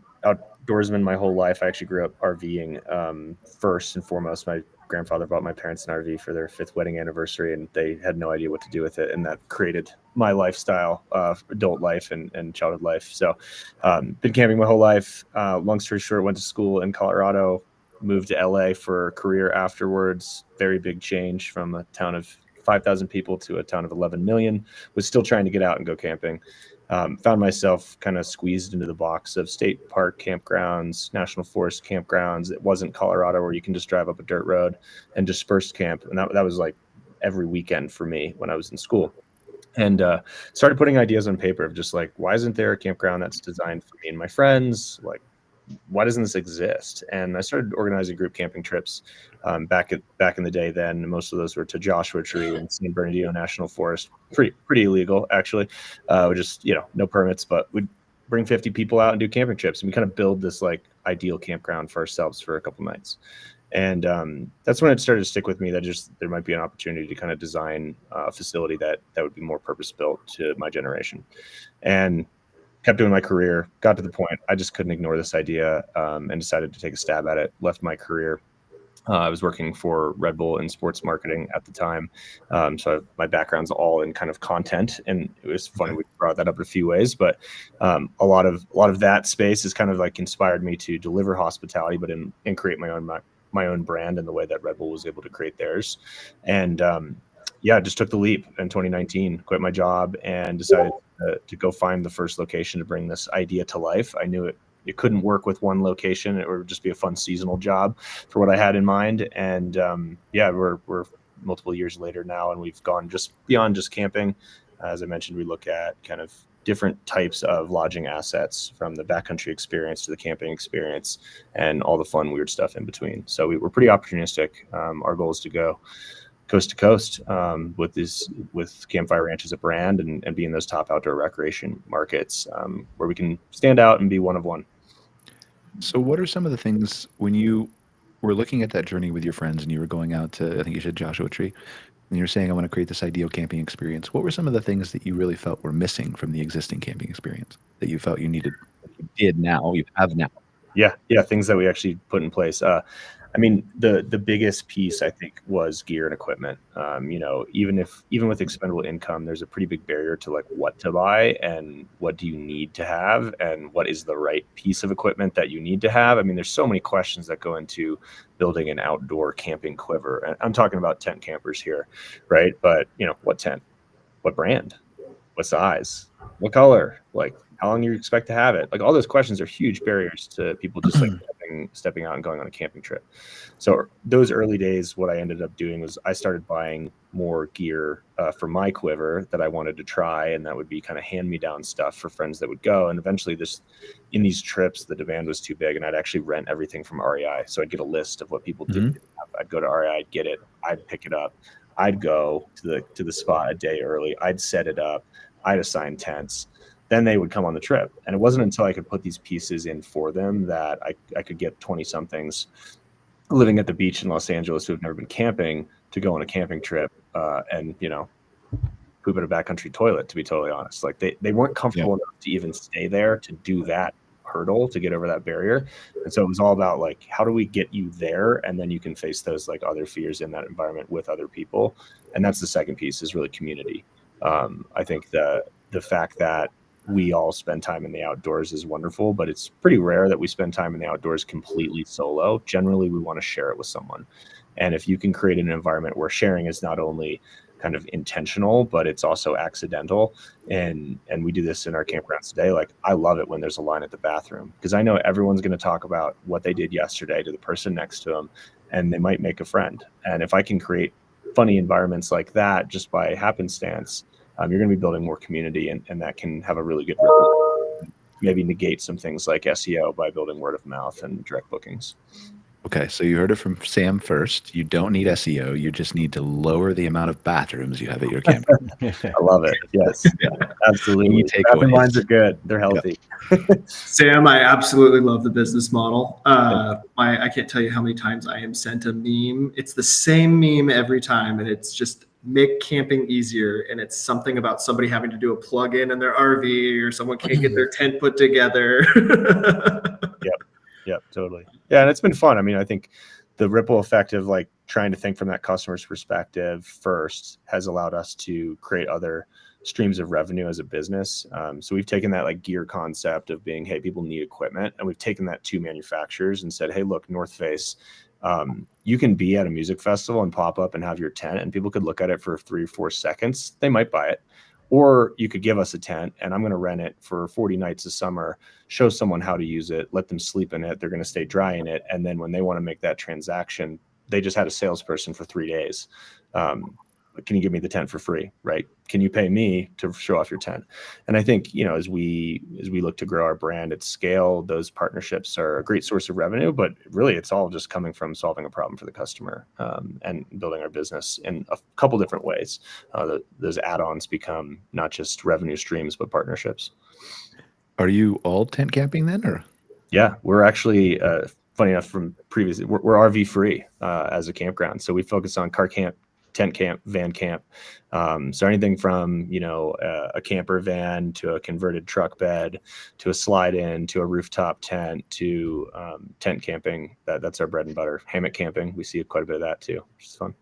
outdoorsman my whole life. I actually grew up RVing. First and foremost, my grandfather bought my parents an RV for their 5th wedding anniversary, and they had no idea what to do with it. And that created my lifestyle, adult life and childhood life. So been camping my whole life. Long story short, went to school in Colorado, moved to LA for a career afterwards. Very big change from a town of 5,000 people to a town of 11 million. Was still trying to get out and go camping. Found myself kind of squeezed into the box of state park campgrounds, national forest campgrounds. It wasn't Colorado where you can just drive up a dirt road and disperse camp. And that was like every weekend for me when I was in school. And started putting ideas on paper of just like, why isn't there a campground that's designed for me and my friends? Like, why doesn't this exist? And I started organizing group camping trips back in the day. Then most of those were to Joshua Tree and San Bernardino National Forest. Pretty illegal, actually. Just no permits, but we'd bring 50 people out and do camping trips, and we kind of build this like ideal campground for ourselves for a couple nights. And that's when it started to stick with me that just there might be an opportunity to kind of design a facility that would be more purpose built to my generation. And kept doing my career, got to the point I just couldn't ignore this idea, and decided to take a stab at it. Left my career. I was working for Red Bull in sports marketing at the time. So my background's all in kind of content, and it was funny we brought that up a few ways, but a lot of that space has kind of like inspired me to deliver hospitality, but and create my own brand in the way that Red Bull was able to create theirs. And just took the leap in 2019, quit my job, and decided to go find the first location to bring this idea to life. I knew it couldn't work with one location. It would just be a fun seasonal job for what I had in mind. And we're multiple years later now, and we've gone just beyond just camping. As I mentioned, we look at kind of different types of lodging assets, from the backcountry experience to the camping experience and all the fun, weird stuff in between. So we're pretty opportunistic. Our goal is to go coast to coast with Campfire Ranch as a brand and be in those top outdoor recreation markets where we can stand out and be one of one. So what are some of the things when you were looking at that journey with your friends and you were going out to, I think you said Joshua Tree, and you're saying, I want to create this ideal camping experience. What were some of the things that you really felt were missing from the existing camping experience that you felt you needed, you have now? Yeah, things that we actually put in place. The biggest piece I think was gear and equipment. Even with expendable income, there's a pretty big barrier to like what to buy and what do you need to have and what is the right piece of equipment that you need to have. I mean, there's so many questions that go into building an outdoor camping quiver. And I'm talking about tent campers here, right? But what tent, what brand, what size, what color, like how long you expect to have it? Like all those questions are huge barriers to people just like stepping out and going on a camping trip. So those early days, what I ended up doing was I started buying more gear for my quiver that I wanted to try, and that would be kind of hand-me-down stuff for friends that would go. And eventually in these trips, the demand was too big, and I'd actually rent everything from REI. So I'd get a list of what people did. I'd go to REI, I'd get it, I'd pick it up, I'd go to the spot a day early, I'd set it up, I'd assign tents. Then they would come on the trip. And it wasn't until I could put these pieces in for them that I could get 20-somethings living at the beach in Los Angeles who have never been camping to go on a camping trip and poop in a backcountry toilet, to be totally honest. Like they weren't comfortable enough to even stay there to do that hurdle, to get over that barrier. And so it was all about like, how do we get you there? And then you can face those like other fears in that environment with other people. And that's the second piece, is really community. I think the fact that we all spend time in the outdoors is wonderful, but it's pretty rare that we spend time in the outdoors completely solo. Generally, we want to share it with someone. And if you can create an environment where sharing is not only kind of intentional, but it's also accidental. And we do this in our campgrounds today. Like, I love it when there's a line at the bathroom, because I know everyone's going to talk about what they did yesterday to the person next to them, and they might make a friend. And if I can create funny environments like that just by happenstance, you're going to be building more community, and that can have a really good maybe negate some things like SEO by building word of mouth and direct bookings. Okay, so you heard it from Sam first. You don't need SEO. You just need to lower the amount of bathrooms you have at your campground. I love it. Yes, absolutely. Bathroom lines are good. They're healthy. Sam, I absolutely love the business model. I can't tell you how many times I am sent a meme. It's the same meme every time, and it's just make camping easier. And it's something about somebody having to do a plug-in in their RV, or someone can't get their tent put together. Yeah, totally. Yeah, and it's been fun. I mean, I think the ripple effect of like trying to think from that customer's perspective first has allowed us to create other streams of revenue as a business. So we've taken that like gear concept of being, hey, people need equipment, and we've taken that to manufacturers and said, hey, look, North Face, you can be at a music festival and pop up and have your tent, and people could look at it for 3 or 4 seconds. They might buy it. Or you could give us a tent and I'm going to rent it for 40 nights a summer, show someone how to use it, let them sleep in it. They're going to stay dry in it. And then when they want to make that transaction, they just had a salesperson for 3 days. Can you give me the tent for free? Right? Can you pay me to show off your tent? And I think, you know, as we look to grow our brand at scale, those partnerships are a great source of revenue, but really it's all just coming from solving a problem for the customer, and building our business in a couple different ways. Those add-ons become not just revenue streams, but partnerships. Are you all tent camping then, or? Yeah, we're actually, funny enough, from previously, we're RV free as a campground. So we focus on car camp, tent camp, van camp. So anything from, you know, a camper van to a converted truck bed to a slide in to a rooftop tent to tent camping. That's our bread and butter. Hammock camping, we see quite a bit of that too, which is fun.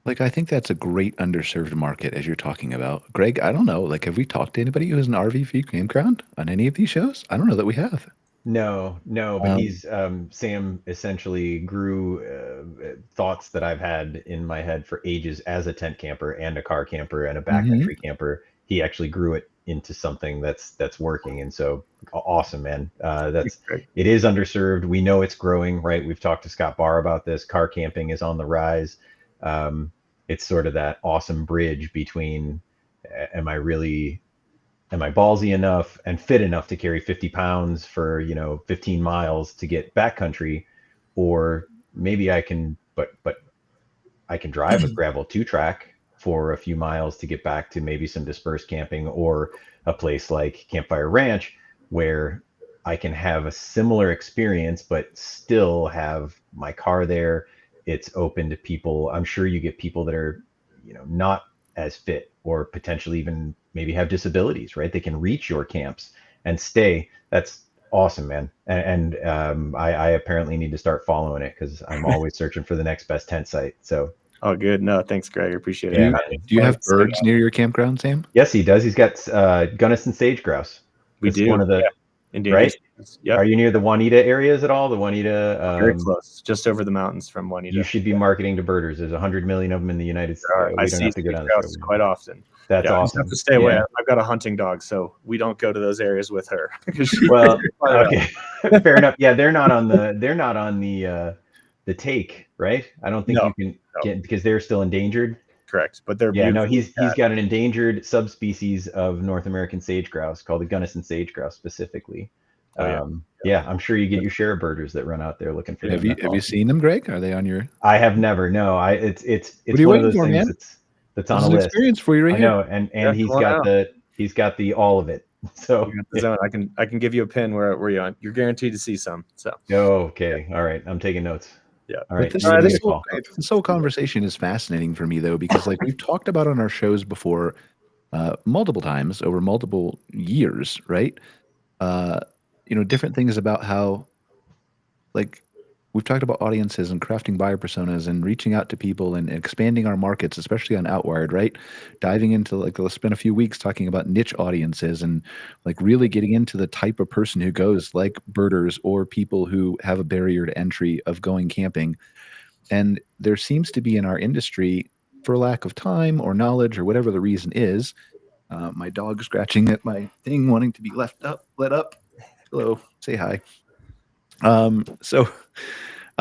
Like, I think that's a great underserved market as you're talking about. Greg, I don't know, like, have we talked to anybody who has an RV free campground on any of these shows? I don't know that we have. No, but he's Sam essentially grew thoughts that I've had in my head for ages as a tent camper and a car camper and a backcountry camper. He actually grew it into something that's working, and so awesome, man. It is underserved. We know it's growing, right? We've talked to Scott Barr about this. Car camping is on the rise. It's sort of that awesome bridge between am I ballsy enough and fit enough to carry 50 pounds for, 15 miles to get backcountry, or maybe I can, but I can drive a gravel 2-track for a few miles to get back to maybe some dispersed camping or a place like Campfire Ranch where I can have a similar experience, but still have my car there. It's open to people. I'm sure you get people that are, not as fit or potentially even maybe have disabilities, right? They can reach your camps and stay. That's awesome, man. And I apparently need to start following it because I'm always searching for the next best tent site. So. Oh, good. No, thanks, Greg. I appreciate Yeah, it. Do you have birds near your campground, Sam? Yes, he does. He's got Gunnison sage grouse. We do. One of the right. Yep. Are you near the Juanita areas at all? The Juanita. Very close, just over the mountains from Juanita. You should be marketing to birders. There's 100 million of them in the United States. I see grouse quite often. That's awesome. I have to stay away. I've got a hunting dog, so we don't go to those areas with her. Well, okay, fair enough. Yeah, they're not on the take, right? I don't think you can get because they're still endangered. Correct, but they're he's got an endangered subspecies of North American sage grouse called the Gunnison sage grouse specifically. I'm sure you get your share of birders that run out there looking for them. Have you seen them, Greg? Are they on your? I have never. No, it's one of those things that's on a list. Experience for you, right? I know, and he's got the all of it. So I can give you a pin where you're guaranteed to see some. So okay, all right, I'm taking notes. Yeah. All right. This whole conversation is fascinating for me though, because like we've talked about on our shows before, multiple times over multiple years, right? Different things about how, like, we've talked about audiences and crafting buyer personas and reaching out to people and expanding our markets, especially on Outwired, right? Diving into, like, let's spend a few weeks talking about niche audiences and like really getting into the type of person who goes, like birders or people who have a barrier to entry of going camping. And there seems to be in our industry, for lack of time or knowledge or whatever the reason is, my dog scratching at my thing, wanting to be let up. Hello, say hi. So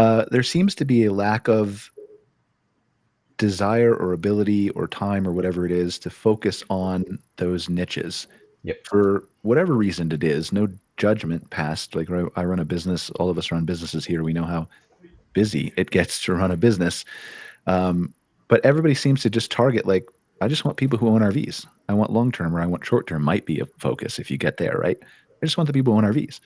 there seems to be a lack of desire or ability or time or whatever it is to focus on those niches. Yep. For whatever reason it is, no judgment passed. Like, I run a business. All of us run businesses here. We know how busy it gets to run a business. But everybody seems to just target, like, I just want people who own RVs. I want long-term or I want short-term might be a focus if you get there, right? I just want the people who own RVs.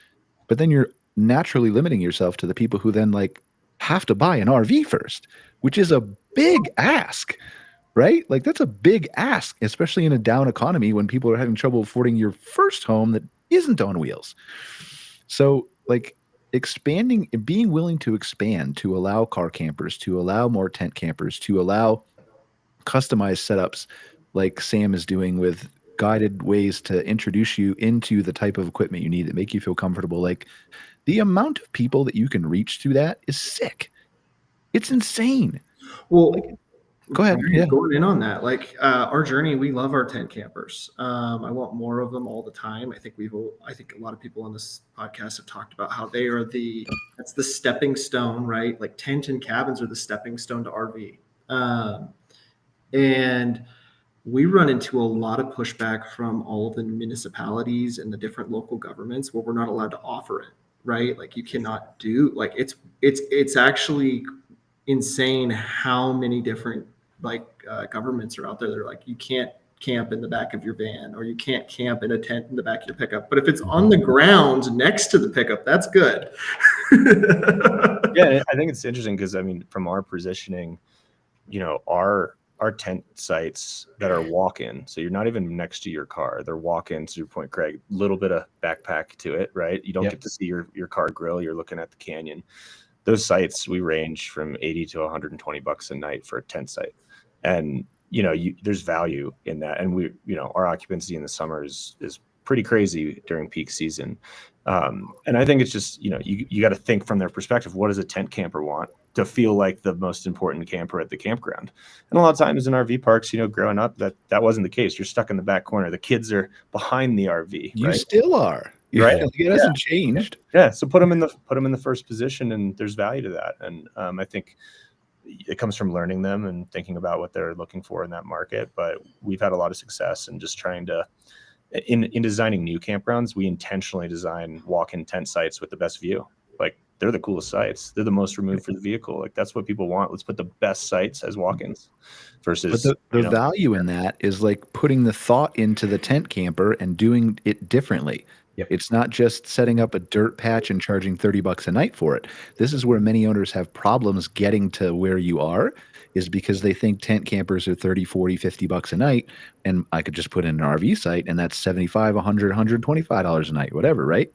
But then you're naturally limiting yourself to the people who then like have to buy an RV first, which is a big ask, right? Like that's a big ask, especially in a down economy when people are having trouble affording your first home that isn't on wheels. So like, expanding, being willing to expand, to allow car campers, to allow more tent campers, to allow customized setups like Sam is doing with guided ways to introduce you into the type of equipment you need that make you feel comfortable. Like, the amount of people that you can reach through that is sick. It's insane. Well, Go ahead. Yeah. Going in on that, like our journey, we love our tent campers. I want more of them all the time. I think a lot of people on this podcast have talked about how they are that's the stepping stone, right? Like tent and cabins are the stepping stone to RV. And we run into a lot of pushback from all of the municipalities and the different local governments where we're not allowed to offer it, right? Like, you cannot do, like, it's actually insane how many different governments are out there. They're like, you can't camp in the back of your van, or you can't camp in a tent in the back of your pickup. But if it's on the ground next to the pickup, that's good. Yeah, I think it's interesting because, I mean, from our positioning, our tent sites that are walk-in, so you're not even next to your car, they're walk-in, to your point, Craig, little bit of backpack to it, right? You don't get to see your car grill, you're looking at the canyon. Those sites, we range from $80 to $120 a night for a tent site. And, there's value in that. And our occupancy in the summer is pretty crazy during peak season. And I think it's just, you got to think from their perspective, what does a tent camper want to feel like the most important camper at the campground? And a lot of times in RV parks, growing up, that wasn't the case. You're stuck in the back corner. The kids are behind the RV. You right? still are. Right. It hasn't changed. Yeah. So put them in the first position, and there's value to that. And I think it comes from learning them and thinking about what they're looking for in that market. But we've had a lot of success in just trying to, in designing new campgrounds, we intentionally design walk-in tent sites with the best view. Like, they're the coolest sites. They're the most removed for the vehicle. Like, that's what people want. Let's put the best sites as walk-ins versus. But the value in that is like putting the thought into the tent camper and doing it differently. Yep. It's not just setting up a dirt patch and charging $30 a night for it. This is where many owners have problems getting to where you are, is because they think tent campers are 30, 40, $50 a night. And I could just put in an RV site and that's $75, $100, $125 a night, whatever, right?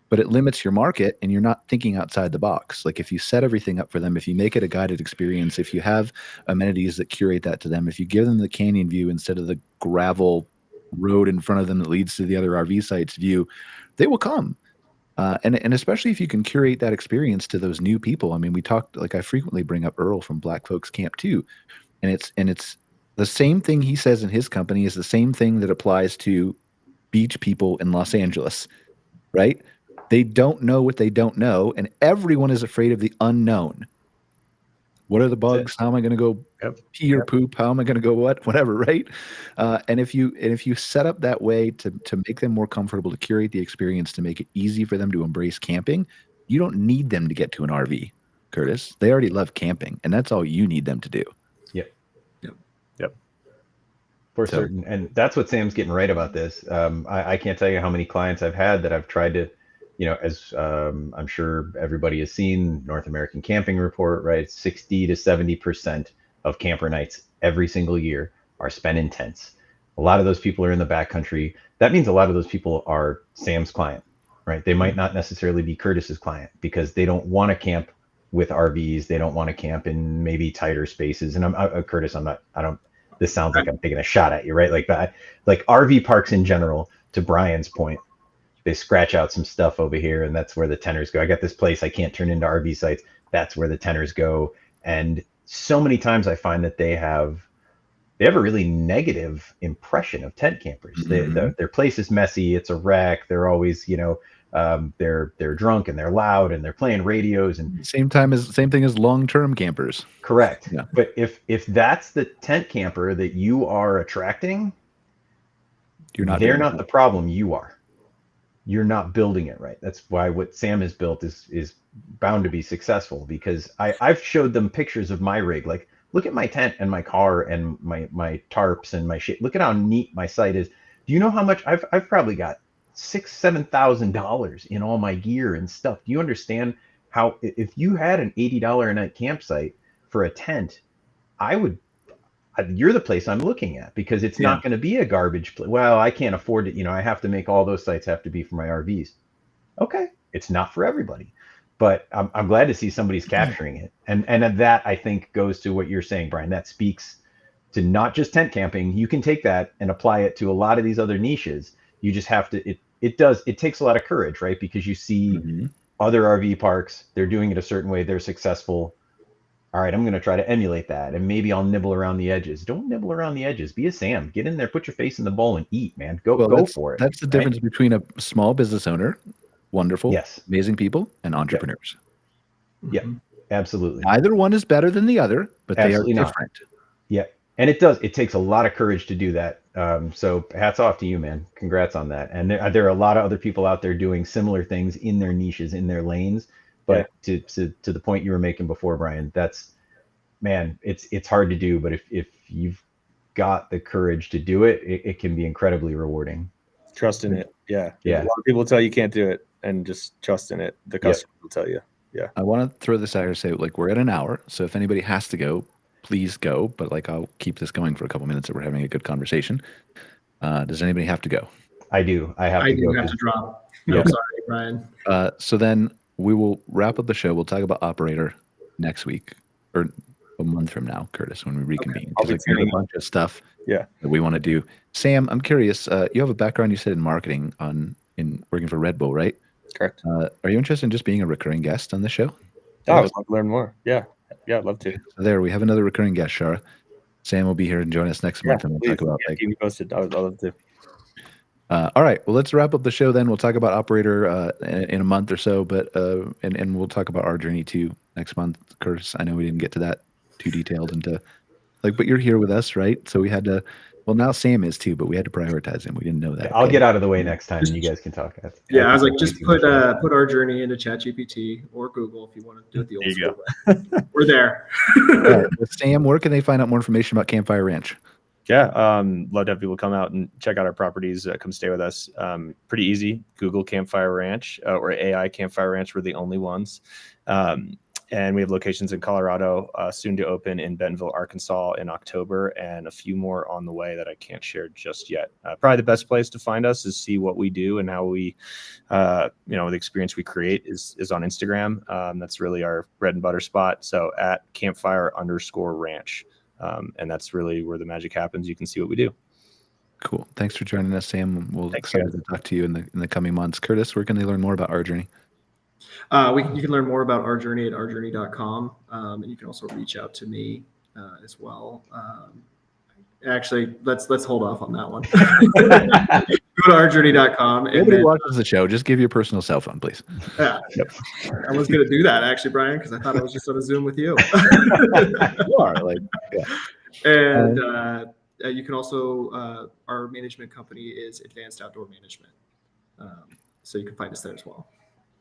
But it limits your market and you're not thinking outside the box. Like, if you set everything up for them, if you make it a guided experience, if you have amenities that curate that to them, if you give them the canyon view instead of the gravel road in front of them that leads to the other RV sites view, they will come. And especially if you can curate that experience to those new people. I mean, I frequently bring up Earl from Black Folks Camp too. And it's the same thing he says in his company is the same thing that applies to beach people in Los Angeles, right? They don't know what they don't know. And everyone is afraid of the unknown. What are the bugs? How am I going to go pee or poop? How am I going to go whatever, right? And if you set up that way to make them more comfortable, to curate the experience, to make it easy for them to embrace camping, you don't need them to get to an RV, Kurtis. They already love camping, and that's all you need them to do. Yep. For certain. And that's what Sam's getting right about this. I can't tell you how many clients I've had that I've tried to, as I'm sure everybody has seen, North American Camping Report, right? 60 to 70% of camper nights every single year are spent in tents. A lot of those people are in the backcountry. That means a lot of those people are Sam's client, right? They might not necessarily be Kurtis's client because they don't want to camp with RVs. They don't want to camp in maybe tighter spaces. And Kurtis, this sounds like I'm taking a shot at you, right? Like that, like RV parks in general, to Brian's point, they scratch out some stuff over here and that's where the tenters go. I got this place I can't turn into RV sites. That's where the tenters go. And so many times I find that they have a really negative impression of tent campers. Mm-hmm. Their place is messy. It's a wreck. They're always, they're drunk and they're loud and they're playing radios and same thing as long-term campers. Correct. Yeah. But if that's the tent camper that you are attracting, they're not the problem. You are. You're not building it right. That's why what Sam has built is bound to be successful, because I've showed them pictures of my rig. Like, look at my tent and my car and my tarps and my shit. Look at how neat my site is. Do you know how much I've probably got $6,000-$7,000 in all my gear and stuff? Do you understand how, if you had an $80 a night campsite for a tent, you're the place I'm looking at, because it's not going to be a garbage place. Well, I can't afford it. I have to make all those sites have to be for my RVs. Okay. It's not for everybody. but I'm glad to see somebody's capturing it. And that, I think, goes to what you're saying, Brian. That speaks to not just tent camping. You can take that and apply it to a lot of these other niches. You just have to, it takes a lot of courage, right? Because you see other RV parks, they're doing it a certain way, they're successful. All right, I'm going to try to emulate that, and maybe I'll nibble around the edges. Don't nibble around the edges. Be a Sam. Get in there, put your face in the bowl, and eat, man. Go for it. That's the difference between a small business owner, wonderful, amazing people, and entrepreneurs. Yeah, absolutely. Either one is better than the other, but absolutely they are different. Yeah, and it takes a lot of courage to do that. So hats off to you, man. Congrats on that. And there are a lot of other people out there doing similar things in their niches, in their lanes. But to the point you were making before, Brian, that's, man, it's hard to do. But if you've got the courage to do it, it can be incredibly rewarding. Trust in it. Yeah. Yeah. A lot of people tell you can't do it, and just trust in it. The customer will tell you. Yeah. I want to throw this out here and say, like, we're at an hour. So if anybody has to go, please go. But like, I'll keep this going for a couple minutes if we're having a good conversation. Does anybody have to go? I do. I have to drop. I'm sorry, Brian. So then we will wrap up the show. We'll talk about Operator next week or a month from now, Kurtis, when we reconvene. Okay. Because like, a bunch of stuff that we want to do. Sam, I'm curious. You have a background, you said, in marketing in working for Red Bull, right? Correct. Are you interested in just being a recurring guest on the show? Oh, I would love to learn more. Yeah. Yeah, I'd love to. So there, we have another recurring guest, Shara. Sam will be here and join us next month, and we'll talk about keep me posted. I'd love to. All right. Well, let's wrap up the show then. We'll talk about Operator in a month or so, but and we'll talk about our journey too next month. Kurtis, I know we didn't get to that too detailed into like, but you're here with us, right? So we had to. Well, now Sam is too, but we had to prioritize him. We didn't know that. I'll get out of the way next time, and you guys can talk. I was like, just put our journey into ChatGPT or Google if you want to do it the old school way. We're there. Right. Sam, where can they find out more information about Campfire Ranch? Yeah, love to have people come out and check out our properties. Come stay with us. Pretty easy. Google Campfire Ranch or AI Campfire Ranch. We're the only ones. And we have locations in Colorado, soon to open in Bentonville, Arkansas in October, and a few more on the way that I can't share just yet. Probably the best place to find us is see what we do and how we, the experience we create is on Instagram. That's really our bread and butter spot. So at campfire_ranch. And that's really where the magic happens. You can see what we do. Cool. Thanks for joining us, Sam. We'll excited to talk to you in the coming months. Kurtis, where can they learn more about our journey? You can learn more about our journey at ourjourney.com. And you can also reach out to me as well. Actually, let's hold off on that one. Go to ourjourney.com. Nobody watches the show. Just give your personal cell phone, please. Yeah. Yep. I was going to do that, actually, Brian, because I thought I was just on a Zoom with you. You are. And you can also, our management company is Advanced Outdoor Management. So you can find us there as well.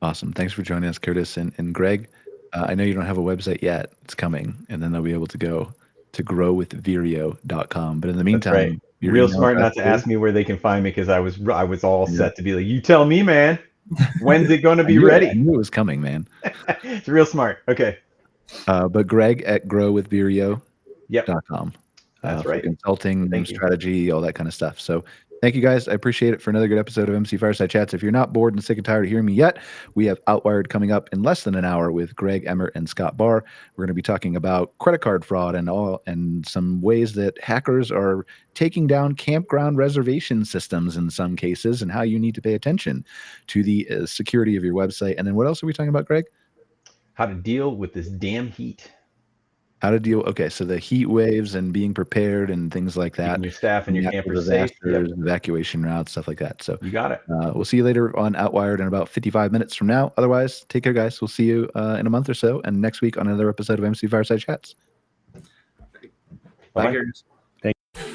Awesome. Thanks for joining us, Kurtis. And Greg, I know you don't have a website yet. It's coming. And then they'll be able to go to growwithvireo.com. But in the meantime, you're real smart not to ask me where they can find me, because I was all set to be like, you tell me, man. When's it going to be ready? I knew it was coming, man. It's real smart. Okay. But Greg at growwithvireo.com. That's right. Consulting, strategy, all that kind of stuff. So thank you guys. I appreciate it for another good episode of MC Fireside Chats. If you're not bored and sick and tired of hearing me yet, we have Outwired coming up in less than an hour with Greg, Emmert, and Scott Barr. We're going to be talking about credit card fraud and some ways that hackers are taking down campground reservation systems in some cases, and how you need to pay attention to the security of your website. And then what else are we talking about, Greg? How to deal with this damn heat. How to deal? Okay, so the heat waves and being prepared and things like that. Keeping your staff and your campers safe. Evacuation routes, stuff like that. So you got it. We'll see you later on Outwired in about 55 minutes from now. Otherwise, take care, guys. We'll see you in a month or so, and next week on another episode of MC Fireside Chats. Bye. Thank you.